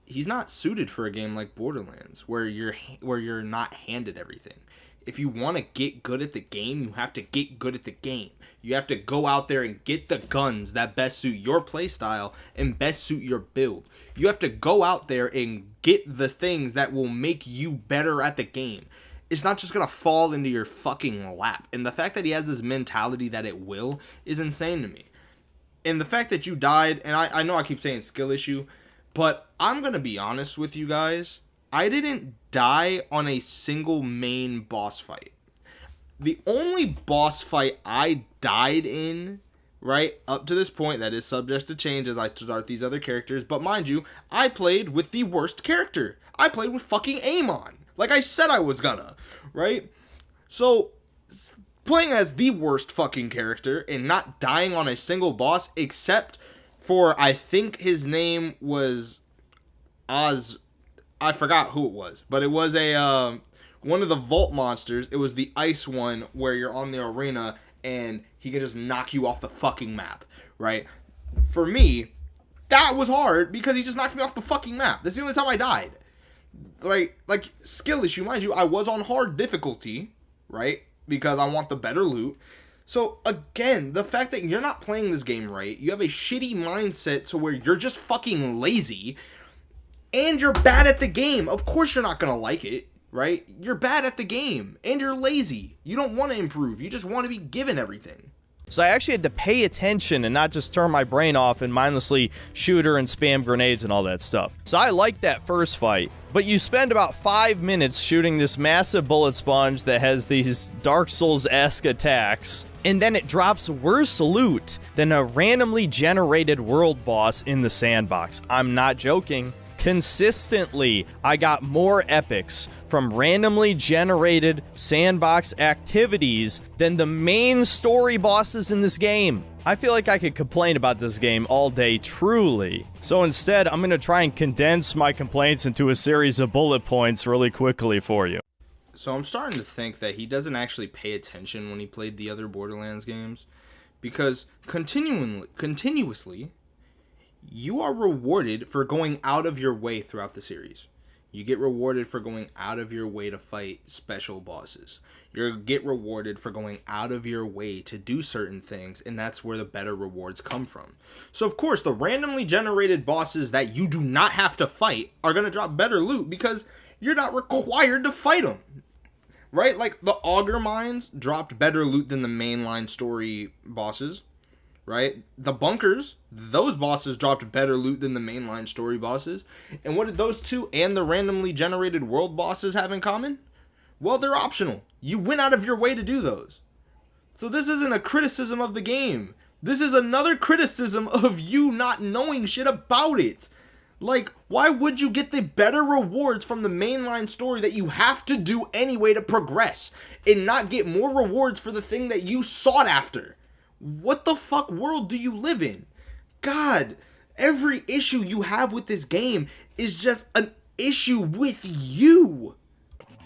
[SPEAKER 1] he's not suited for a game like Borderlands, where you're not handed everything. If you want to get good at the game, you have to get good at the game. You have to go out there and get the guns that best suit your playstyle and best suit your build. You have to go out there and get the things that will make you better at the game. It's not just going to fall into your fucking lap. And the fact that he has this mentality that it will is insane to me. And the fact that you died, and I know I keep saying skill issue, but I'm going to be honest with you guys. I didn't die on a single main boss fight. The only boss fight I died in, right, up to this point, that is subject to change as I start these other characters, but mind you, I played with the worst character. I played with fucking Amon, like I said I was gonna, right? So, playing as the worst fucking character and not dying on a single boss, except for, I think his name was Oz. I forgot who it was, but it was a one of the vault monsters. It was the ice one where you're on the arena and he can just knock you off the fucking map, right? For me, that was hard because he just knocked me off the fucking map. That's the only time I died. Right? Like, skill issue, mind you, I was on hard difficulty, right? Because I want the better loot. So, again, the fact that you're not playing this game right, you have a shitty mindset to where you're just fucking lazy, and you're bad at the game. Of course you're not going to like it, right? You're bad at the game, and you're lazy. You don't want to improve. You just want to be given everything.
[SPEAKER 2] So I actually had to pay attention and not just turn my brain off and mindlessly shoot her and spam grenades and all that stuff. So I liked that first fight, but you spend about 5 minutes shooting this massive bullet sponge that has these Dark Souls-esque attacks, and then it drops worse loot than a randomly generated world boss in the sandbox. I'm not joking. Consistently, I got more epics from randomly generated sandbox activities than the main story bosses in this game. I feel like I could complain about this game all day, truly. So instead, I'm going to try and condense my complaints into a series of bullet points really quickly for you.
[SPEAKER 1] So I'm starting to think that he doesn't actually pay attention when he played the other Borderlands games, because continuously, you are rewarded for going out of your way throughout the series. You get rewarded for going out of your way to fight special bosses. You get rewarded for going out of your way to do certain things, and that's where the better rewards come from. So, of course, the randomly generated bosses that you do not have to fight are going to drop better loot because you're not required to fight them. Right? Like, the Augur Mines dropped better loot than the mainline story bosses. Right? The bunkers, those bosses dropped better loot than the mainline story bosses. And what did those two and the randomly generated world bosses have in common? Well, they're optional. You went out of your way to do those. So this isn't a criticism of the game. This is another criticism of you not knowing shit about it. Like, why would you get the better rewards from the mainline story that you have to do anyway to progress and not get more rewards for the thing that you sought after? What the fuck world do you live in? God, every issue you have with this game is just an issue with you.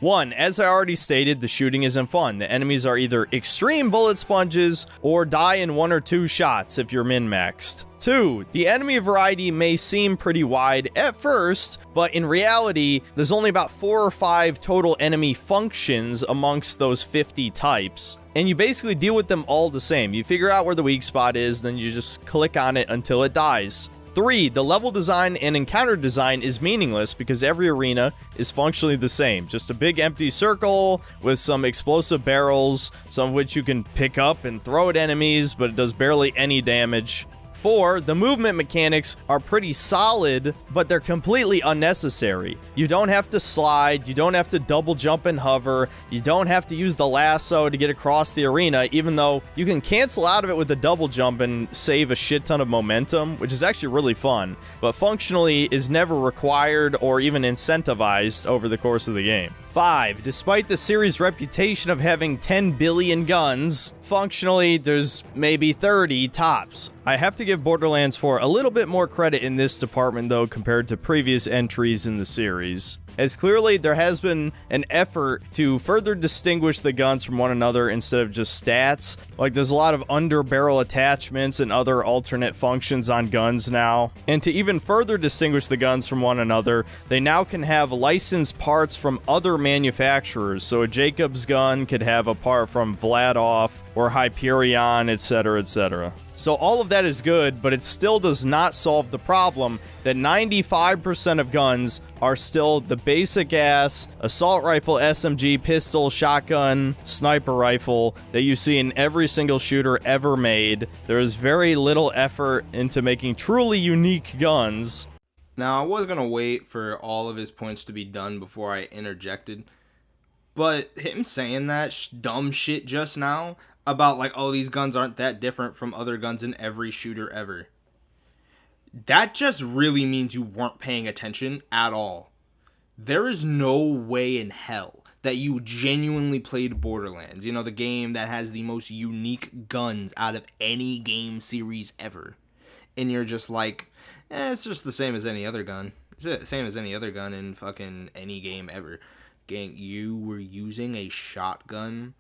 [SPEAKER 2] 1. As I already stated, the shooting isn't fun. The enemies are either extreme bullet sponges or die in 1 or 2 shots if you're min-maxed. 2. The enemy variety may seem pretty wide at first, but in reality, there's only about 4 or 5 total enemy functions amongst those 50 types. And you basically deal with them all the same. You figure out where the weak spot is, then you just click on it until it dies. 3. The level design and encounter design is meaningless because every arena is functionally the same. Just a big empty circle with some explosive barrels, some of which you can pick up and throw at enemies, but it does barely any damage. 4. The movement mechanics are pretty solid, but they're completely unnecessary. You don't have to slide, you don't have to double jump and hover, you don't have to use the lasso to get across the arena, even though you can cancel out of it with a double jump and save a shit ton of momentum, which is actually really fun, but functionally is never required or even incentivized over the course of the game. 5. Despite the series' reputation of having 10 billion guns, functionally there's maybe 30 tops. I have to give Borderlands 4 a little bit more credit in this department though compared to previous entries in the series, as clearly there has been an effort to further distinguish the guns from one another instead of just stats. Like, there's a lot of under-barrel attachments and other alternate functions on guns now. And to even further distinguish the guns from one another, they now can have licensed parts from other manufacturers. So a Jacobs gun could have a part from Vladov or Hyperion, etc., etc. So all of that is good, but it still does not solve the problem that 95% of guns are still the basic-ass assault rifle, SMG, pistol, shotgun, sniper rifle that you see in every single shooter ever made. There is very little effort into making truly unique guns.
[SPEAKER 1] Now, I was going to wait for all of his points to be done before I interjected, but him saying that dumb shit just now about, like, oh, these guns aren't that different from other guns in every shooter ever, that just really means you weren't paying attention at all. There is no way in hell that you genuinely played Borderlands, you know, the game that has the most unique guns out of any game series ever, and you're just like, it's just the same as any other gun. It's the same as any other gun in fucking any game ever. Gang, you were using a shotgun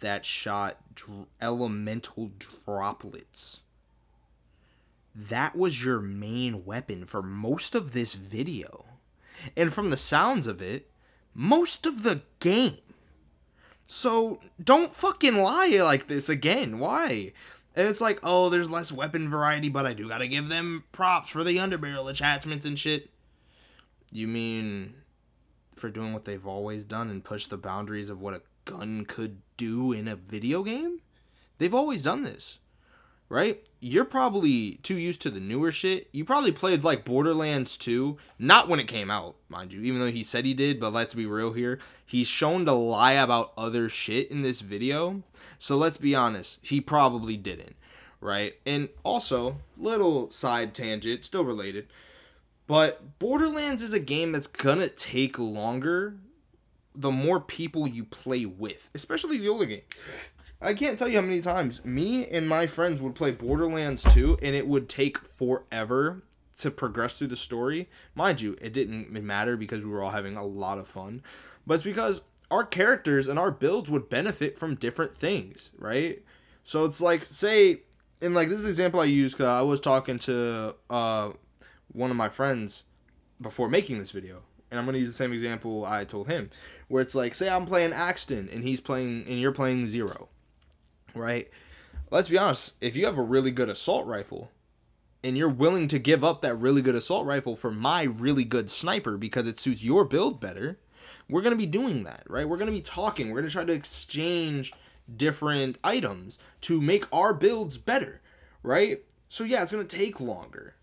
[SPEAKER 1] that shot elemental droplets. That was your main weapon for most of this video. And from the sounds of it, most of the game. So don't fucking lie like this again. Why? And it's like, oh, there's less weapon variety, but I do gotta give them props for the underbarrel attachments and shit. You mean for doing what they've always done and push the boundaries of what a gun could do in a video game? They've always done this, right? You're probably too used to the newer shit. You probably played like Borderlands 2, not when it came out, mind you, even though he said he did, but let's be real here. He's shown to lie about other shit in this video, so let's be honest, he probably didn't, right? And also, little side tangent, still related, but Borderlands is a game that's gonna take longer the more people you play with, especially the older game. I can't tell you how many times me and my friends would play Borderlands 2 and it would take forever to progress through the story. Mind you, it didn't matter because we were all having a lot of fun, but it's because our characters and our builds would benefit from different things, right? So it's like, say, and like this is an example I use because I was talking to one of my friends before making this video, and I'm going to use the same example I told him, where it's like, say I'm playing Axton and you're playing Zero, right? Let's be honest, if you have a really good assault rifle and you're willing to give up that really good assault rifle for my really good sniper because it suits your build better, we're going to be doing that, right? We're going to be talking. We're going to try to exchange different items to make our builds better, right? So yeah, it's going to take longer,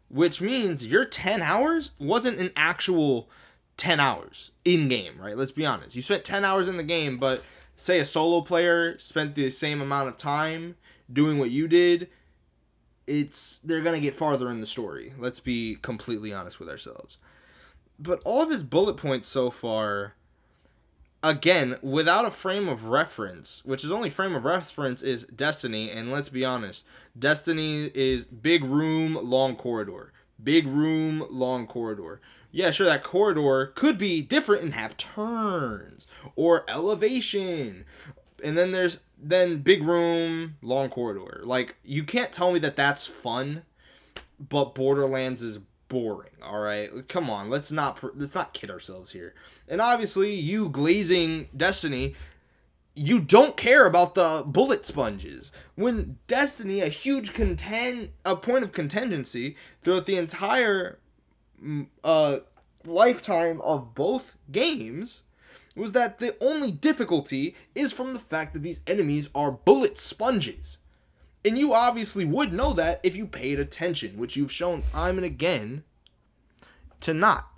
[SPEAKER 1] which means your 10 hours wasn't an actual 10 hours in game, right? Let's be honest. You spent 10 hours in the game, but say a solo player spent the same amount of time doing what you did, they're going to get farther in the story. Let's be completely honest with ourselves. But all of his bullet points so far, again, without a frame of reference, which his only frame of reference is Destiny, and let's be honest, Destiny is big room, long corridor. Big room, long corridor. Yeah, sure, that corridor could be different and have turns or elevation. And then there's big room, long corridor. Like, you can't tell me that that's fun, but Borderlands is boring. All right, come on, let's not kid ourselves here. And obviously, you glazing Destiny, you don't care about the bullet sponges. When Destiny, a point of contingency throughout the entire lifetime of both games, was that the only difficulty is from the fact that these enemies are bullet sponges. And you obviously would know that if you paid attention, which you've shown time and again to not.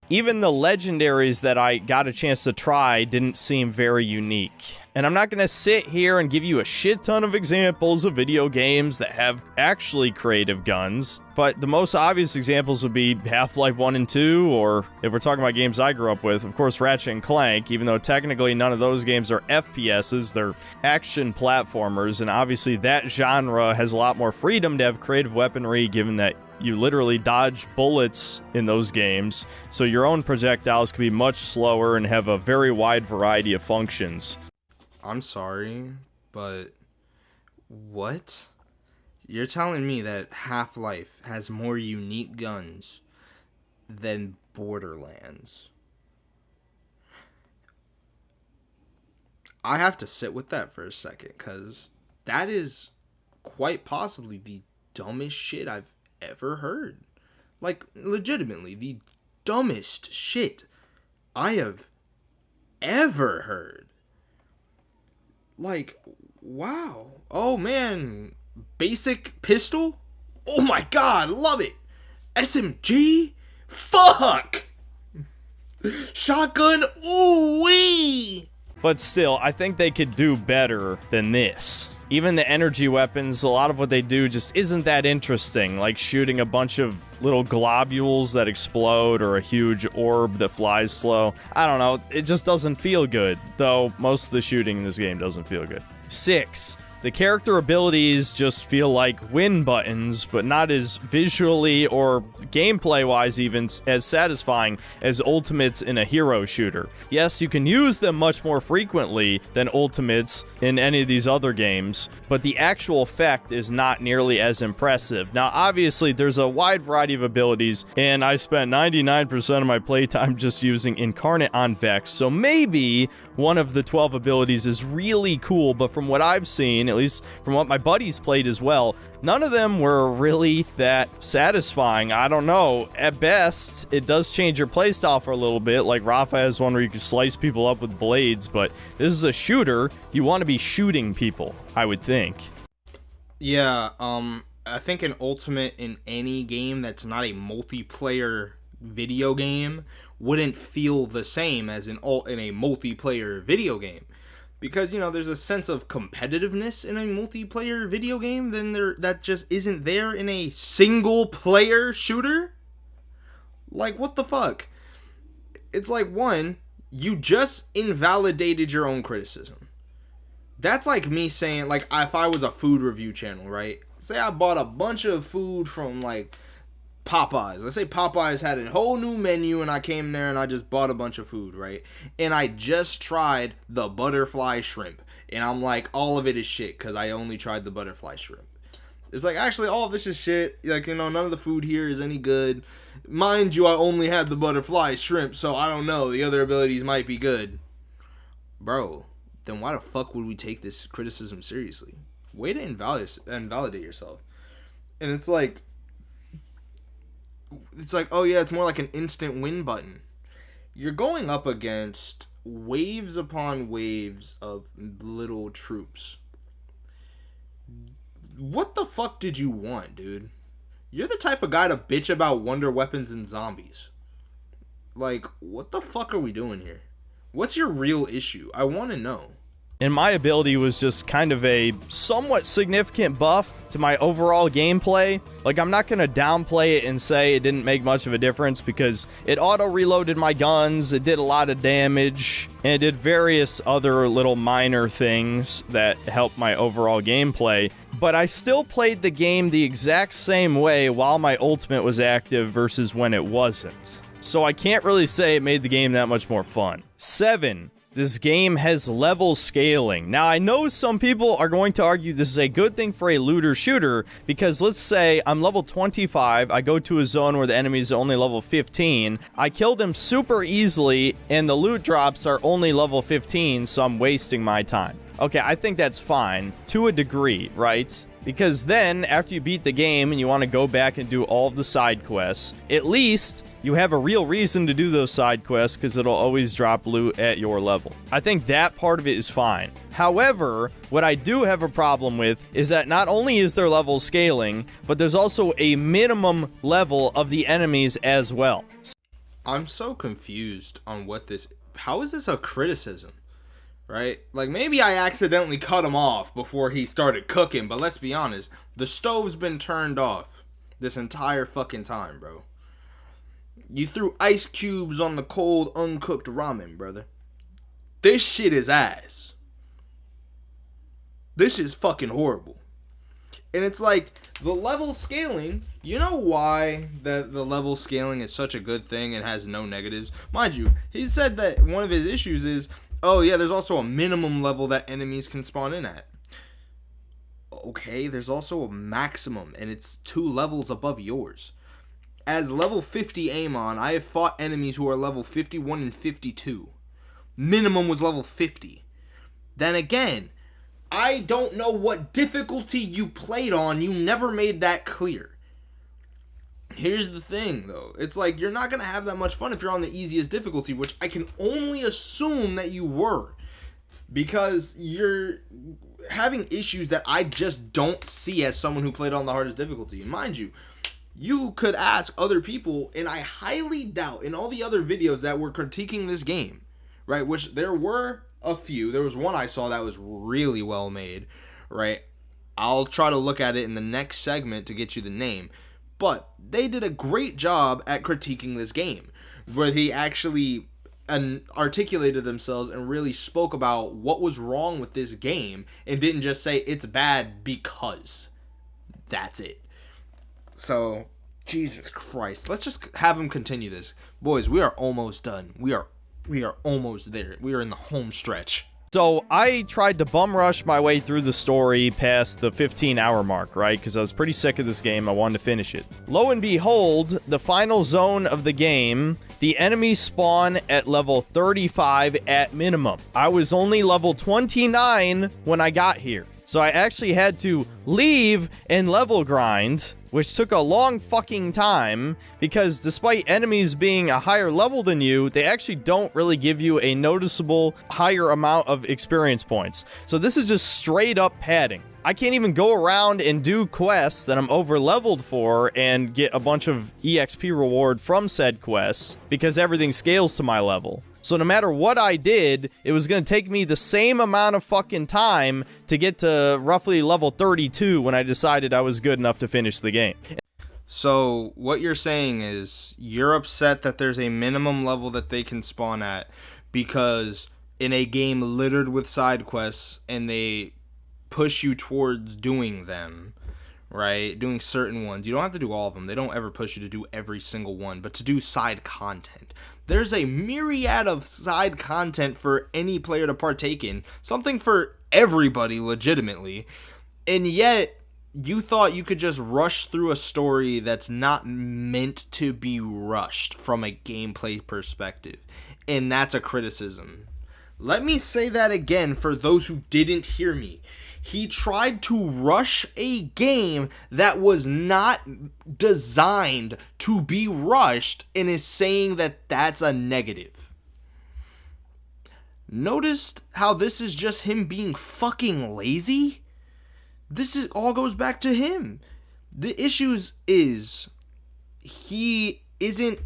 [SPEAKER 2] Even the legendaries that I got a chance to try didn't seem very unique. And I'm not going to sit here and give you a shit ton of examples of video games that have actually creative guns, but the most obvious examples would be Half-Life 1 and 2, or if we're talking about games I grew up with, of course Ratchet and Clank, even though technically none of those games are FPSs, they're action platformers, and obviously that genre has a lot more freedom to have creative weaponry given that you literally dodge bullets in those games, so your own projectiles can be much slower and have a very wide variety of functions.
[SPEAKER 1] I'm sorry, but what? You're telling me that Half-Life has more unique guns than Borderlands? I have to sit with that for a second, because that is quite possibly the dumbest shit I've ever heard. Like, legitimately, the dumbest shit I have ever heard. Like, wow. Oh, man. Basic pistol? Oh, my God. Love it. SMG? Fuck. Shotgun? Ooh-wee.
[SPEAKER 2] But still, I think they could do better than this. Even the energy weapons, a lot of what they do just isn't that interesting, like shooting a bunch of little globules that explode or a huge orb that flies slow. I don't know, it just doesn't feel good, though most of the shooting in this game doesn't feel good. 6. The character abilities just feel like win buttons, but not as visually or gameplay-wise even as satisfying as ultimates in a hero shooter. Yes, you can use them much more frequently than ultimates in any of these other games, but the actual effect is not nearly as impressive. Now, obviously, there's a wide variety of abilities, and I spent 99% of my playtime just using Incarnate on Vex, so maybe one of the 12 abilities is really cool, but from what I've seen, at least from what my buddies played as well, none of them were really that satisfying. I don't know. At best, it does change your playstyle for a little bit. Like Rafa has one where you can slice people up with blades, but this is a shooter. You want to be shooting people, I would think.
[SPEAKER 1] Yeah, I think an ultimate in any game that's not a multiplayer video game wouldn't feel the same as in a multiplayer video game. Because, you know, there's a sense of competitiveness in a multiplayer video game that just isn't there in a single player shooter. Like, what the fuck? It's like, one, you just invalidated your own criticism. That's like me saying, like, if I was a food review channel, right? Say I bought a bunch of food from, like, Popeyes. Let's say Popeyes had a whole new menu and I came there and I just bought a bunch of food, right? And I just tried the butterfly shrimp. And I'm like, all of it is shit because I only tried the butterfly shrimp. It's like, actually, all of this is shit. Like, you know, none of the food here is any good. Mind you, I only had the butterfly shrimp, so I don't know. The other abilities might be good. Bro, then why the fuck would we take this criticism seriously? Way to invalidate yourself. And it's like, oh yeah, it's more like an instant win button. You're going up against waves upon waves of little troops. What the fuck did you want, dude? You're the type of guy to bitch about wonder weapons and zombies. Like, what the fuck are we doing here? What's your real issue? I want to know.
[SPEAKER 2] And my ability was just kind of a somewhat significant buff to my overall gameplay. Like, I'm not going to downplay it and say it didn't make much of a difference, because it auto-reloaded my guns, it did a lot of damage, and it did various other little minor things that helped my overall gameplay. But I still played the game the exact same way while my ultimate was active versus when it wasn't. So I can't really say it made the game that much more fun. 7. This game has level scaling. Now, I know some people are going to argue this is a good thing for a looter shooter, because let's say I'm level 25, I go to a zone where the enemies are only level 15, I kill them super easily, and the loot drops are only level 15, so I'm wasting my time. Okay, I think that's fine, to a degree, right? Because then, after you beat the game and you want to go back and do all of the side quests, at least you have a real reason to do those side quests, because it'll always drop loot at your level. I think that part of it is fine. However, what I do have a problem with is that not only is there level scaling, but there's also a minimum level of the enemies as well.
[SPEAKER 1] I'm so confused on what this... How is this a criticism? Right? Like, maybe I accidentally cut him off before he started cooking, but let's be honest, the stove's been turned off this entire fucking time, bro. You threw ice cubes on the cold, uncooked ramen, brother. This shit is ass. This is fucking horrible. And it's like, the level scaling, you know why the level scaling is such a good thing and has no negatives? Mind you, he said that one of his issues is, oh yeah, there's also a minimum level that enemies can spawn in at. Okay, there's also a maximum, and it's 2 levels above yours. As level 50 Amon, I have fought enemies who are level 51 and 52. Minimum was level 50. Then again, I don't know what difficulty you played on. You never made that clear. Here's the thing, though. It's like, you're not going to have that much fun if you're on the easiest difficulty, which I can only assume that you were. Because you're having issues that I just don't see as someone who played on the hardest difficulty. And mind you, you could ask other people, and I highly doubt in all the other videos that were critiquing this game, right, which there were a few. There was one I saw that was really well made, right? I'll try to look at it in the next segment to get you the name. But they did a great job at critiquing this game, where they actually articulated themselves and really spoke about what was wrong with this game, and didn't just say it's bad because. That's it. So, Jesus Christ. Let's just have them continue this. Boys, we are almost done. We are almost there. We are in the home stretch.
[SPEAKER 2] So I tried to bum rush my way through the story past the 15-hour mark, right? Because I was pretty sick of this game. I wanted to finish it. Lo and behold, the final zone of the game, the enemies spawn at level 35 at minimum. I was only level 29 when I got here. So I actually had to leave and level grind, which took a long fucking time, because despite enemies being a higher level than you, they actually don't really give you a noticeable higher amount of experience points. So this is just straight up padding. I can't even go around and do quests that I'm over leveled for and get a bunch of EXP reward from said quests, because everything scales to my level. So no matter what I did, it was going to take me the same amount of fucking time to get to roughly level 32 when I decided I was good enough to finish the game.
[SPEAKER 1] So what you're saying is you're upset that there's a minimum level that they can spawn at, because in a game littered with side quests and they push you towards doing them, right? Doing certain ones. You don't have to do all of them. They don't ever push you to do every single one, but to do side content. There's a myriad of side content for any player to partake in. Something for everybody, legitimately. And yet, You thought you could just rush through a story that's not meant to be rushed from a gameplay perspective. And that's a criticism. Let me say that again for those who didn't hear me. He tried to rush a game that was not designed to be rushed and is saying that that's a negative. Noticed how this is just him being fucking lazy? This is all goes back to him. The issues is he isn't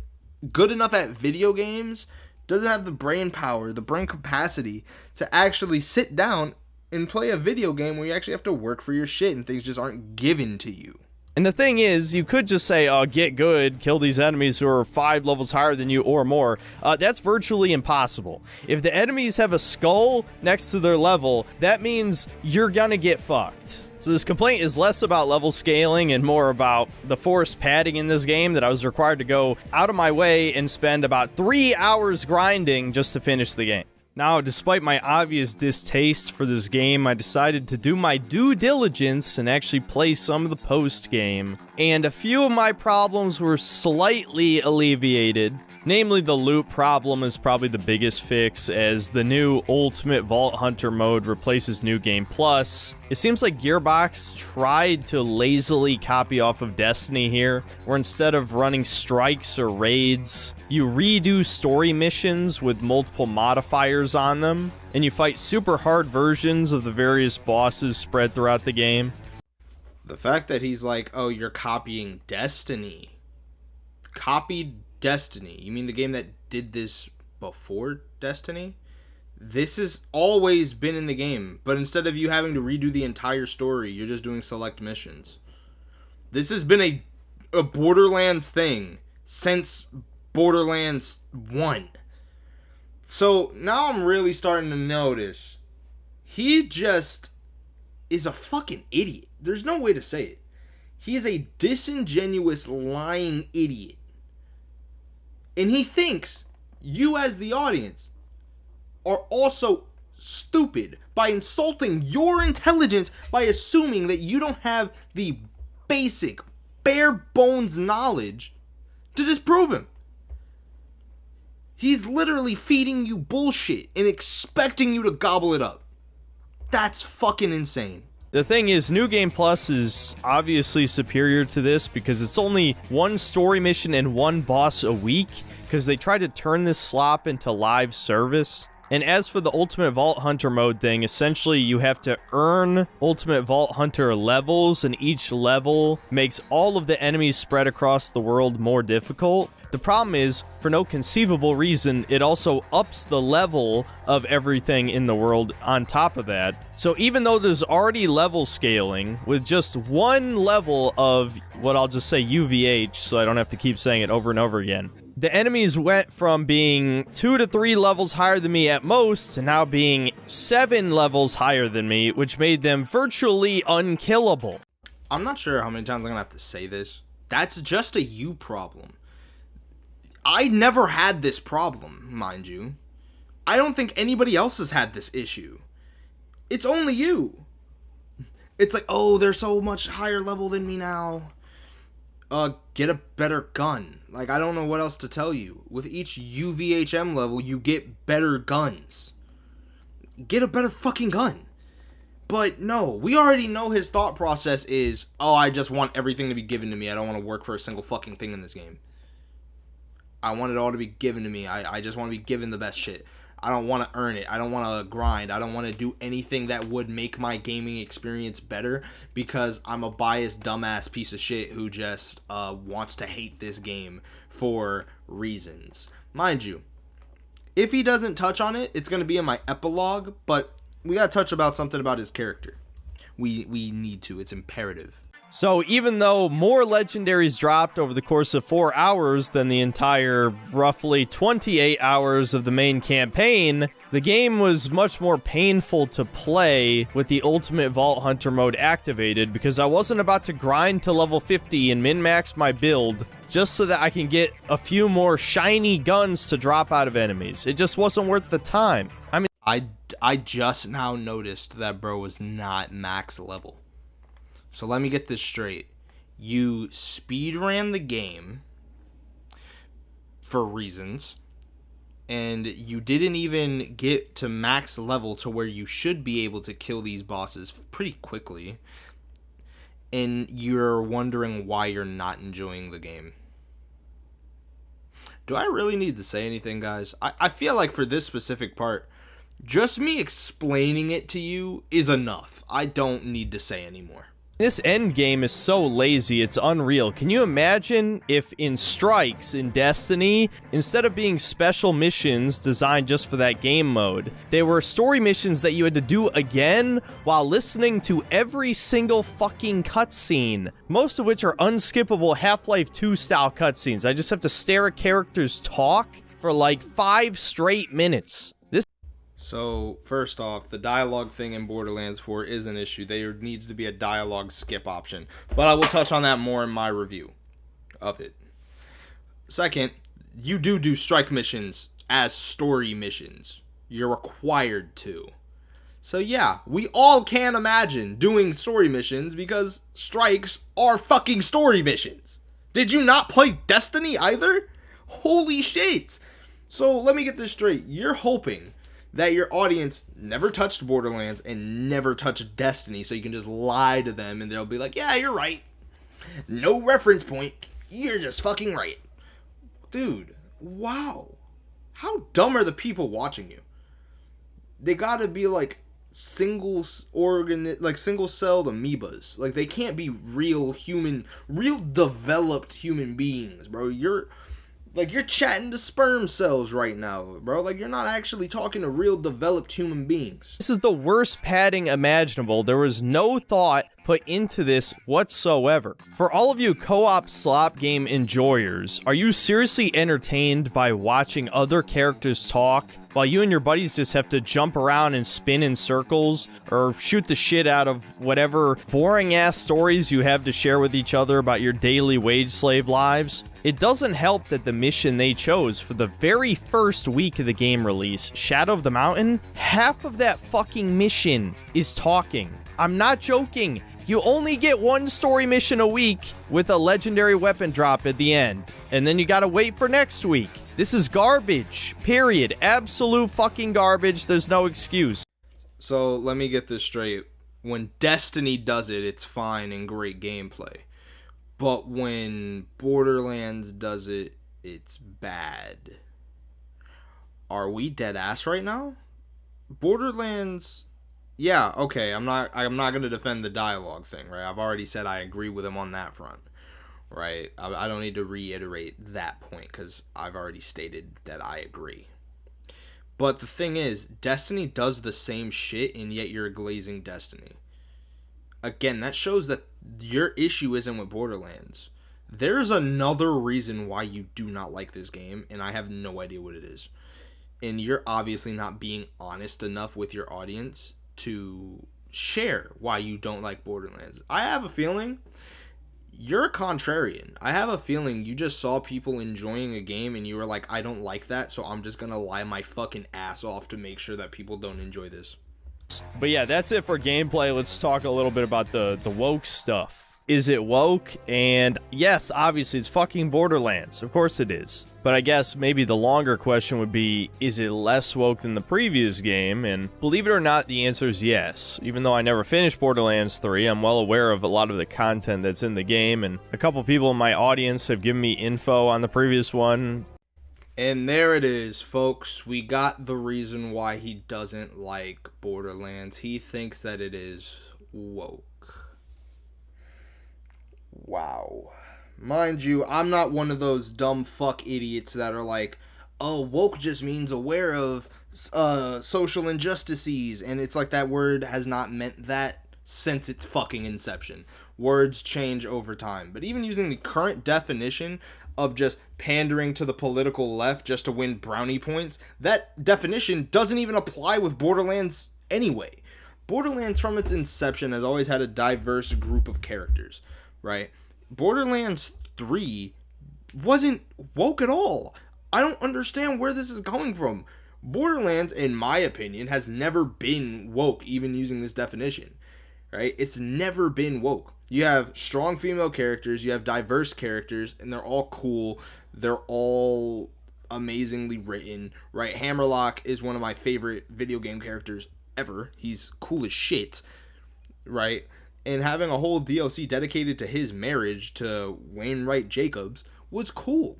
[SPEAKER 1] good enough at video games, doesn't have the brain power, the brain capacity to actually sit down and play a video game where you actually have to work for your shit and things just aren't given to you.
[SPEAKER 2] And the thing is, you could just say, oh, get good, kill these enemies who are 5 levels higher than you or more. That's virtually impossible. If the enemies have a skull next to their level, that means you're gonna get fucked. So this complaint is less about level scaling and more about the forced padding in this game that I was required to go out of my way and spend about 3 hours grinding just to finish the game. Now, despite my obvious distaste for this game, I decided to do my due diligence and actually play some of the post-game. And a few of my problems were slightly alleviated. Namely, the loot problem is probably the biggest fix, as the new Ultimate Vault Hunter mode replaces New Game Plus. It seems like Gearbox tried to lazily copy off of Destiny here, where instead of running strikes or raids, you redo story missions with multiple modifiers on them, and you fight super hard versions of the various bosses spread throughout the game.
[SPEAKER 1] The fact that he's like, oh, you're copying Destiny. Copied Destiny. You mean the game that did this before Destiny? This has always been in the game, but instead of you having to redo the entire story, you're just doing select missions. This has been a Borderlands thing since Borderlands 1. So now I'm really starting to notice he just is a fucking idiot. There's no way to say it. He is a disingenuous, lying idiot. And he thinks you as the audience are also stupid by insulting your intelligence by assuming that you don't have the basic, bare bones knowledge to disprove him. He's literally feeding you bullshit and expecting you to gobble it up. That's fucking insane.
[SPEAKER 2] The thing is, New Game Plus is obviously superior to this because it's only one story mission and one boss a week, because they tried to turn this slop into live service. And as for the Ultimate Vault Hunter mode thing, essentially you have to earn Ultimate Vault Hunter levels, and each level makes all of the enemies spread across the world more difficult. The problem is, for no conceivable reason, it also ups the level of everything in the world on top of that. So even though there's already level scaling, with just one level of what I'll just say UVH, so I don't have to keep saying it over and over again, the enemies went from being 2 to 3 levels higher than me at most to now being 7 levels higher than me, which made them virtually unkillable.
[SPEAKER 1] I'm not sure how many times I'm gonna have to say this. That's just a you problem. I never had this problem, mind you. I don't think anybody else has had this issue. It's only you. It's like, oh, they're so much higher level than me now. Get a better gun. Like, I don't know what else to tell you. With each UVHM level, you get better guns. Get a better fucking gun. But no, we already know his thought process is, oh, I just want everything to be given to me. I don't want to work for a single fucking thing in this game. I want it all to be given to me. I just want to be given the best shit. I don't want to earn it. I don't want to grind. I don't want to do anything that would make my gaming experience better because I'm a biased, dumbass piece of shit who just wants to hate this game for reasons. Mind you, if he doesn't touch on it, it's going to be in my epilogue, but we got to touch about something about his character. We need to. It's imperative.
[SPEAKER 2] So even though more legendaries dropped over the course of 4 hours than the entire roughly 28 hours of the main campaign, the game was much more painful to play with the Ultimate Vault Hunter mode activated because I wasn't about to grind to level 50 and min-max my build just so that I can get a few more shiny guns to drop out of enemies. It just wasn't worth the time. I mean,
[SPEAKER 1] I just now noticed that bro was not max level. So let me get this straight. You speed ran the game for reasons, and you didn't even get to max level to where you should be able to kill these bosses pretty quickly, and you're wondering why you're not enjoying the game. Do I really need to say anything, guys? I feel like for this specific part, just me explaining it to you is enough. I don't need to say anymore.
[SPEAKER 2] This end game is so lazy, it's unreal. Can you imagine if in Strikes in Destiny, instead of being special missions designed just for that game mode, they were story missions that you had to do again while listening to every single fucking cutscene, most of which are unskippable Half-Life 2 style cutscenes. I just have to stare at characters talk for like 5 straight minutes.
[SPEAKER 1] So, first off, the dialogue thing in Borderlands 4 is an issue. There needs to be a dialogue skip option. But I will touch on that more in my review of it. Second, you do strike missions as story missions. You're required to. So yeah, we all can imagine doing story missions because strikes are fucking story missions. Did you not play Destiny either? Holy shit. So let me get this straight. You're hoping that your audience never touched Borderlands and never touched Destiny, so you can just lie to them and they'll be like, yeah, you're right. No reference point. You're just fucking right. Dude, wow. How dumb are the people watching you? They gotta be like single celled amoebas. Like, they can't be real developed human beings, bro. You're chatting to sperm cells right now, bro. Like, you're not actually talking to real developed human beings.
[SPEAKER 2] This is the worst padding imaginable. There was no thought put into this whatsoever. For all of you co-op slop game enjoyers, are you seriously entertained by watching other characters talk while you and your buddies just have to jump around and spin in circles or shoot the shit out of whatever boring ass stories you have to share with each other about your daily wage slave lives? It doesn't help that the mission they chose for the very first week of the game release, Shadow of the Mountain, half of that fucking mission is talking. I'm not joking. You only get one story mission a week with a legendary weapon drop at the end. And then you gotta wait for next week. This is garbage. Period. Absolute fucking garbage. There's no excuse.
[SPEAKER 1] So let me get this straight. When Destiny does it, it's fine and great gameplay. But when Borderlands does it, it's bad. Are we dead ass right now? Borderlands... Yeah, okay, I'm not going to defend the dialogue thing, right? I've already said I agree with him on that front, right? I don't need to reiterate that point because I've already stated that I agree. But the thing is, Destiny does the same shit, and yet you're glazing Destiny. Again, that shows that your issue isn't with Borderlands. There's another reason why you do not like this game, and I have no idea what it is. And you're obviously not being honest enough with your audience to share why you don't like Borderlands. I have a feeling you're a contrarian. I have a feeling you just saw people enjoying a game and you were like, I don't like that, so I'm just gonna lie my fucking ass off to make sure that people don't enjoy this.
[SPEAKER 2] But yeah, that's it for gameplay. Let's talk a little bit about the woke stuff. Is it woke? And yes, obviously it's fucking Borderlands. Of course it is. But I guess maybe the longer question would be, is it less woke than the previous game? And believe it or not, the answer is yes. Even though I never finished Borderlands 3, I'm well aware of a lot of the content that's in the game, and a couple people in my audience have given me info on the previous one.
[SPEAKER 1] And there it is, folks. We got the reason why he doesn't like Borderlands. He thinks that it is woke. Wow. Mind you, I'm not one of those dumb fuck idiots that are like, oh, woke just means aware of social injustices, and it's like that word has not meant that since its fucking inception. Words change over time. But even using the current definition of just pandering to the political left just to win brownie points, that definition doesn't even apply with Borderlands anyway. Borderlands from its inception has always had a diverse group of characters, right? Borderlands 3 wasn't woke at all. I don't understand where this is coming from. Borderlands, in my opinion, has never been woke, even using this definition. right? It's never been woke. You have strong female characters, you have diverse characters, and they're all cool. They're all amazingly written, right? Hammerlock is one of my favorite video game characters ever. He's cool as shit, right? And having a whole DLC dedicated to his marriage to Wainwright Jacobs was cool.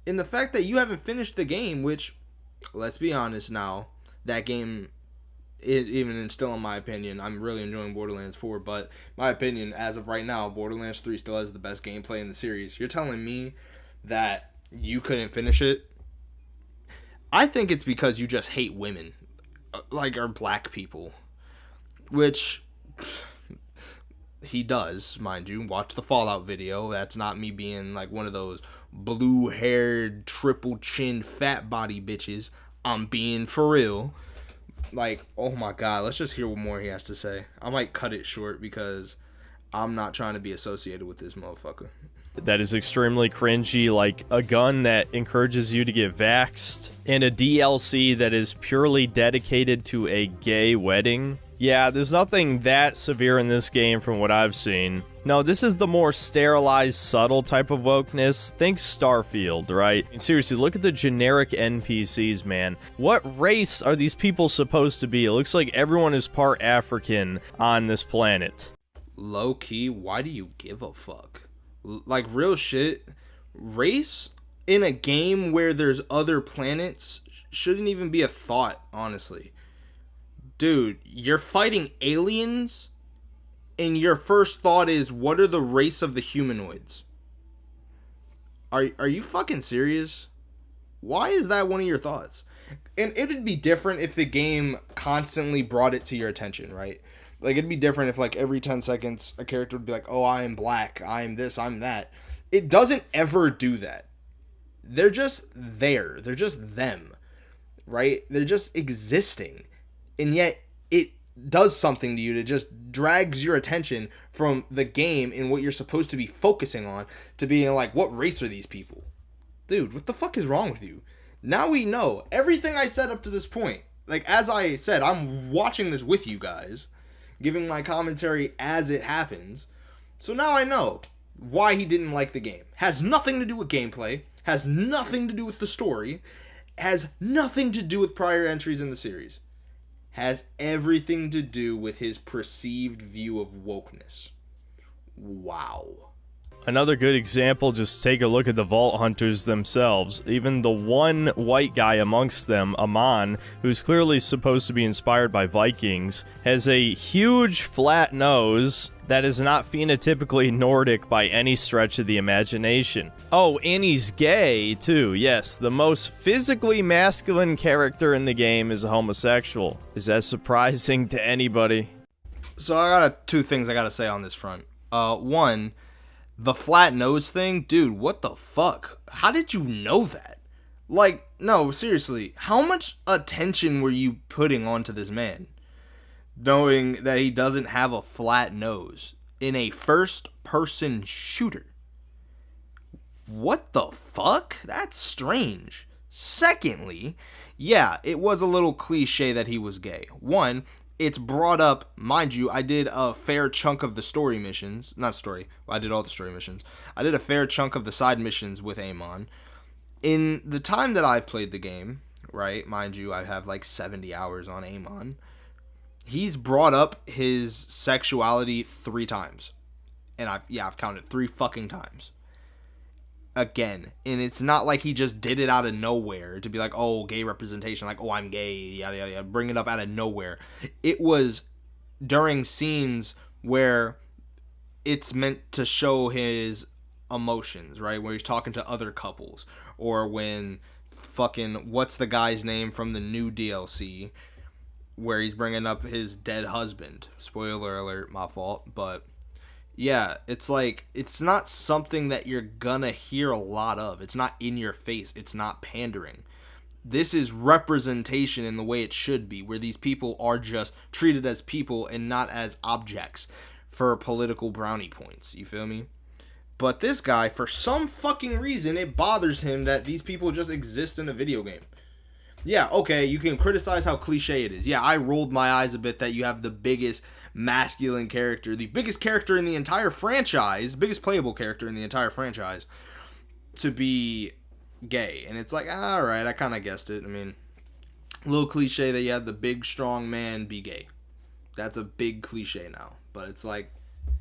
[SPEAKER 1] And the fact that you haven't finished the game, which, let's be honest now, that game, even still in my opinion, I'm really enjoying Borderlands 4, but my opinion, as of right now, Borderlands 3 still has the best gameplay in the series. You're telling me that you couldn't finish it? I think it's because you just hate women, like, or black people, which he does, mind you. Watch the Fallout video. That's not me being like one of those blue-haired, triple-chin, fat body bitches. I'm being for real. Like, oh my god, let's just hear what more he has to say. I might cut it short because I'm not trying to be associated with this motherfucker.
[SPEAKER 2] That is extremely cringy, like a gun that encourages you to get vaxxed, and a DLC that is purely dedicated to a gay wedding. Yeah, there's nothing that severe in this game from what I've seen. No, this is the more sterilized, subtle type of wokeness. Think Starfield, right? And seriously, look at the generic NPCs, man. What race are these people supposed to be? It looks like everyone is part African on this planet.
[SPEAKER 1] Low-key, why do you give a fuck? Like, real shit, race in a game where there's other planets shouldn't even be a thought, honestly. Dude, you're fighting aliens, and your first thought is, what are the race of the humanoids? Are you fucking serious? Why is that one of your thoughts? And it'd be different if the game constantly brought it to your attention, right? Like, it'd be different if, like, every 10 seconds, a character would be like, oh, I am black, I am this, I'm that. It doesn't ever do that. They're just there. They're just them, right? They're just existing. And yet, it does something to you. It just drags your attention from the game and what you're supposed to be focusing on to being like, what race are these people? Dude, what the fuck is wrong with you? Now we know everything I said up to this point. Like, as I said, I'm watching this with you guys, giving my commentary as it happens. So now I know why he didn't like the game. Has nothing to do with gameplay, has nothing to do with the story, has nothing to do with prior entries in the series. Has everything to do with his perceived view of wokeness. Wow.
[SPEAKER 2] Another good example, just take a look at the Vault Hunters themselves. Even the one white guy amongst them, Amon, who's clearly supposed to be inspired by Vikings, has a huge flat nose that is not phenotypically Nordic by any stretch of the imagination. Oh, and he's gay, too. Yes, the most physically masculine character in the game is a homosexual. Is that surprising to anybody?
[SPEAKER 1] So I got two things I gotta say on this front. One, the flat nose thing, dude, what the fuck? How did you know that? Like, no, seriously, how much attention were you putting onto this man? Knowing that he doesn't have a flat nose in a first-person shooter. What the fuck? That's strange. Secondly, yeah, it was a little cliche that he was gay. One, it's brought up, mind you, I did a fair chunk of the story missions. Not story, I did all the story missions. I did a fair chunk of the side missions with Amon. In the time that I've played the game, right, mind you, I have like 70 hours on Amon. He's brought up his sexuality 3 times. And I've counted 3 fucking times. Again, and it's not like he just did it out of nowhere to be like, oh, gay representation, like, oh, I'm gay, yada yada yada, bring it up out of nowhere. It was during scenes where it's meant to show his emotions, right? Where he's talking to other couples, or when fucking, what's the guy's name from the new DLC, where he's bringing up his dead husband. Spoiler alert, my fault, but yeah, it's like, it's not something that you're gonna hear a lot of. It's not in your face. It's not pandering. This is representation in the way it should be, where these people are just treated as people and not as objects for political brownie points. You feel me? But this guy, for some fucking reason, it bothers him that these people just exist in a video game. Yeah, okay, you can criticize how cliche it is. Yeah, I rolled my eyes a bit that you have the biggest masculine character, the biggest character in the entire franchise, biggest playable character in the entire franchise, to be gay. And it's like, alright, I kind of guessed it. I mean, a little cliche that you have the big, strong man be gay. That's a big cliche now. But it's like,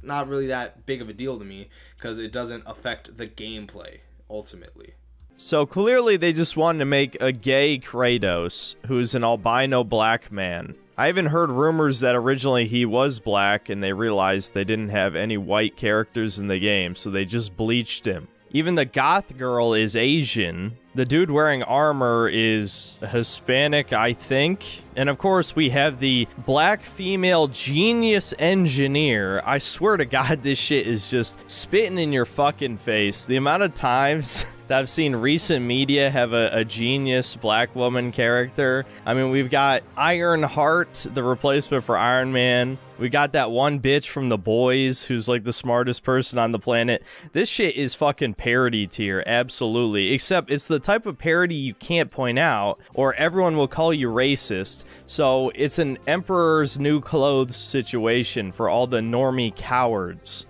[SPEAKER 1] not really that big of a deal to me because it doesn't affect the gameplay, ultimately.
[SPEAKER 2] So clearly they just wanted to make a gay Kratos, who's an albino black man. I even heard rumors that originally he was black and they realized they didn't have any white characters in the game, so they just bleached him. Even the goth girl is Asian. The dude wearing armor is Hispanic, I think. And of course, we have the black female genius engineer. I swear to God, this shit is just spitting in your fucking face. The amount of times that I've seen recent media have a genius black woman character. I mean, we've got Ironheart, the replacement for Iron Man. We got that one bitch from The Boys who's like the smartest person on the planet. This shit is fucking parody tier, absolutely. Except it's the type of parody you can't point out, or everyone will call you racist. So it's an Emperor's New Clothes situation for all the normie cowards.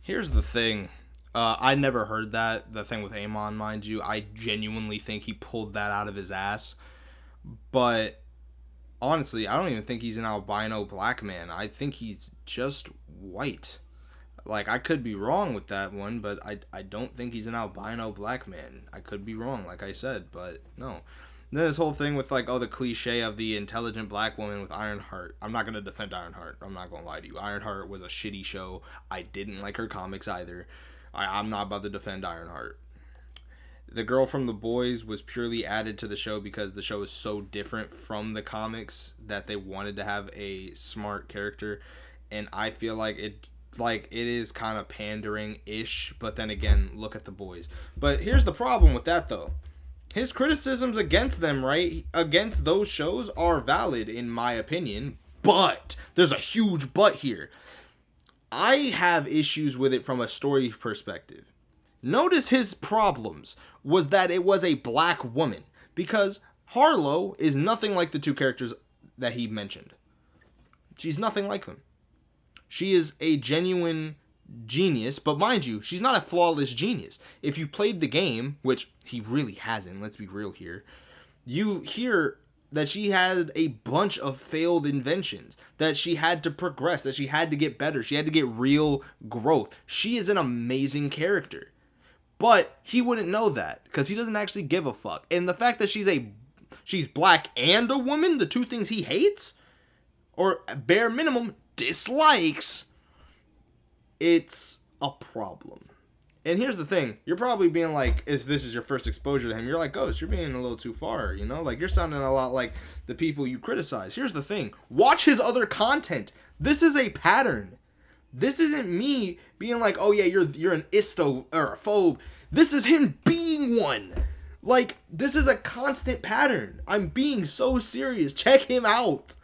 [SPEAKER 1] Here's the thing. I never heard that, the thing with Amon, mind you. I genuinely think he pulled that out of his ass. But honestly, I don't even think he's an albino black man. I think he's just white. Like, I could be wrong with that one, but I don't think he's an albino black man. I could be wrong, like I said, but no. And then this whole thing with, like, oh, the cliche of the intelligent black woman with Ironheart. I'm not going to defend Ironheart. I'm not going to lie to you. Ironheart was a shitty show. I didn't like her comics either. I'm not about to defend Ironheart. The girl from The Boys was purely added to the show because the show is so different from the comics that they wanted to have a smart character, and I feel like it is kind of pandering-ish, but then again, look at The Boys. But here's the problem with that, though. His criticisms against them, right, against those shows are valid in my opinion, but there's a huge but here. I have issues with it from a story perspective. Notice his problems was that it was a black woman, because Harlow is nothing like the two characters that he mentioned. She's nothing like them. She is a genuine genius, but mind you, she's not a flawless genius. If you played the game, which he really hasn't, let's be real here, you hear that she had a bunch of failed inventions, that she had to progress, that she had to get better, she had to get real growth. She is an amazing character. But he wouldn't know that because he doesn't actually give a fuck. And the fact that she's black and a woman, the two things he hates, or bare minimum dislikes, it's a problem. And here's the thing, you're probably being like, if this is your first exposure to him, you're like, Ghost, you're being a little too far, you know? Like, you're sounding a lot like the people you criticize. Here's the thing, watch his other content. This is a pattern. This isn't me being like, oh yeah, you're an isto or a phobe. This is him being one. Like, this is a constant pattern. I'm being so serious. Check him out.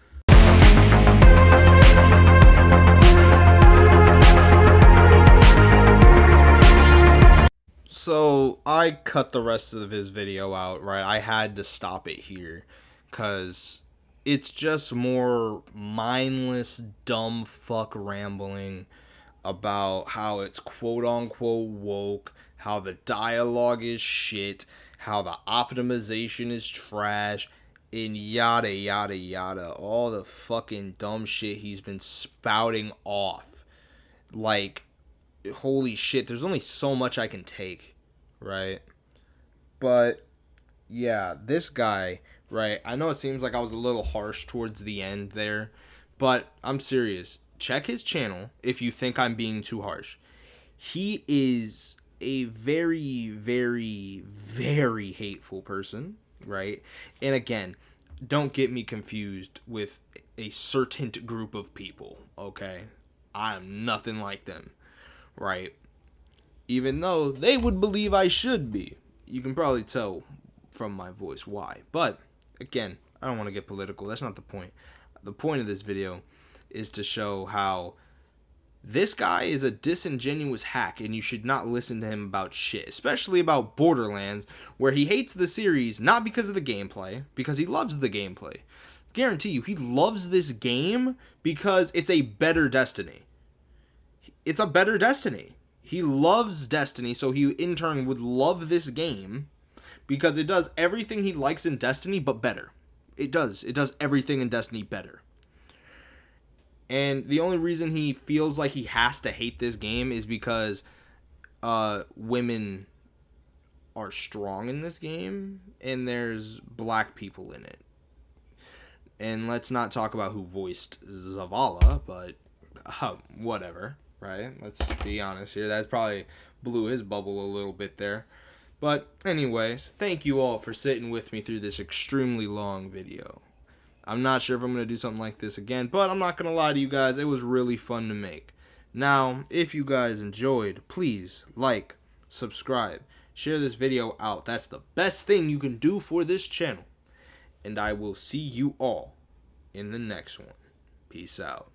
[SPEAKER 1] So I cut the rest of his video out, right? I had to stop it here because it's just more mindless, dumb fuck rambling about how it's quote unquote woke, how the dialogue is shit, how the optimization is trash, and yada yada yada. All the fucking dumb shit he's been spouting off. Like, holy shit, there's only so much I can take, right? But yeah, this guy, right? I know it seems like I was a little harsh towards the end there, but I'm serious. Check his channel if you think I'm being too harsh. He is a very, very, very hateful person, right? And again, don't get me confused with a certain group of people, okay? I'm nothing like them, right? Even though they would believe I should be. You can probably tell from my voice why. But, again, I don't want to get political. That's not the point. The point of this video is to show how This guy is a disingenuous hack, and you should not listen to him about shit, especially about Borderlands, where he hates the series not because of the gameplay, because he loves the gameplay. Guarantee you, he loves this game because it's a better Destiny. It's a better Destiny. He loves Destiny, so he in turn would love this game because it does everything he likes in Destiny, but better. It does. It does everything in Destiny better. And the only reason he feels like he has to hate this game is because women are strong in this game and there's black people in it. And let's not talk about who voiced Zavala, but whatever, right? Let's be honest here. That probably blew his bubble a little bit there. But anyways, thank you all for sitting with me through this extremely long video. I'm not sure if I'm going to do something like this again, but I'm not going to lie to you guys, it was really fun to make. Now, if you guys enjoyed, please like, subscribe, share this video out. That's the best thing you can do for this channel. And I will see you all in the next one. Peace out.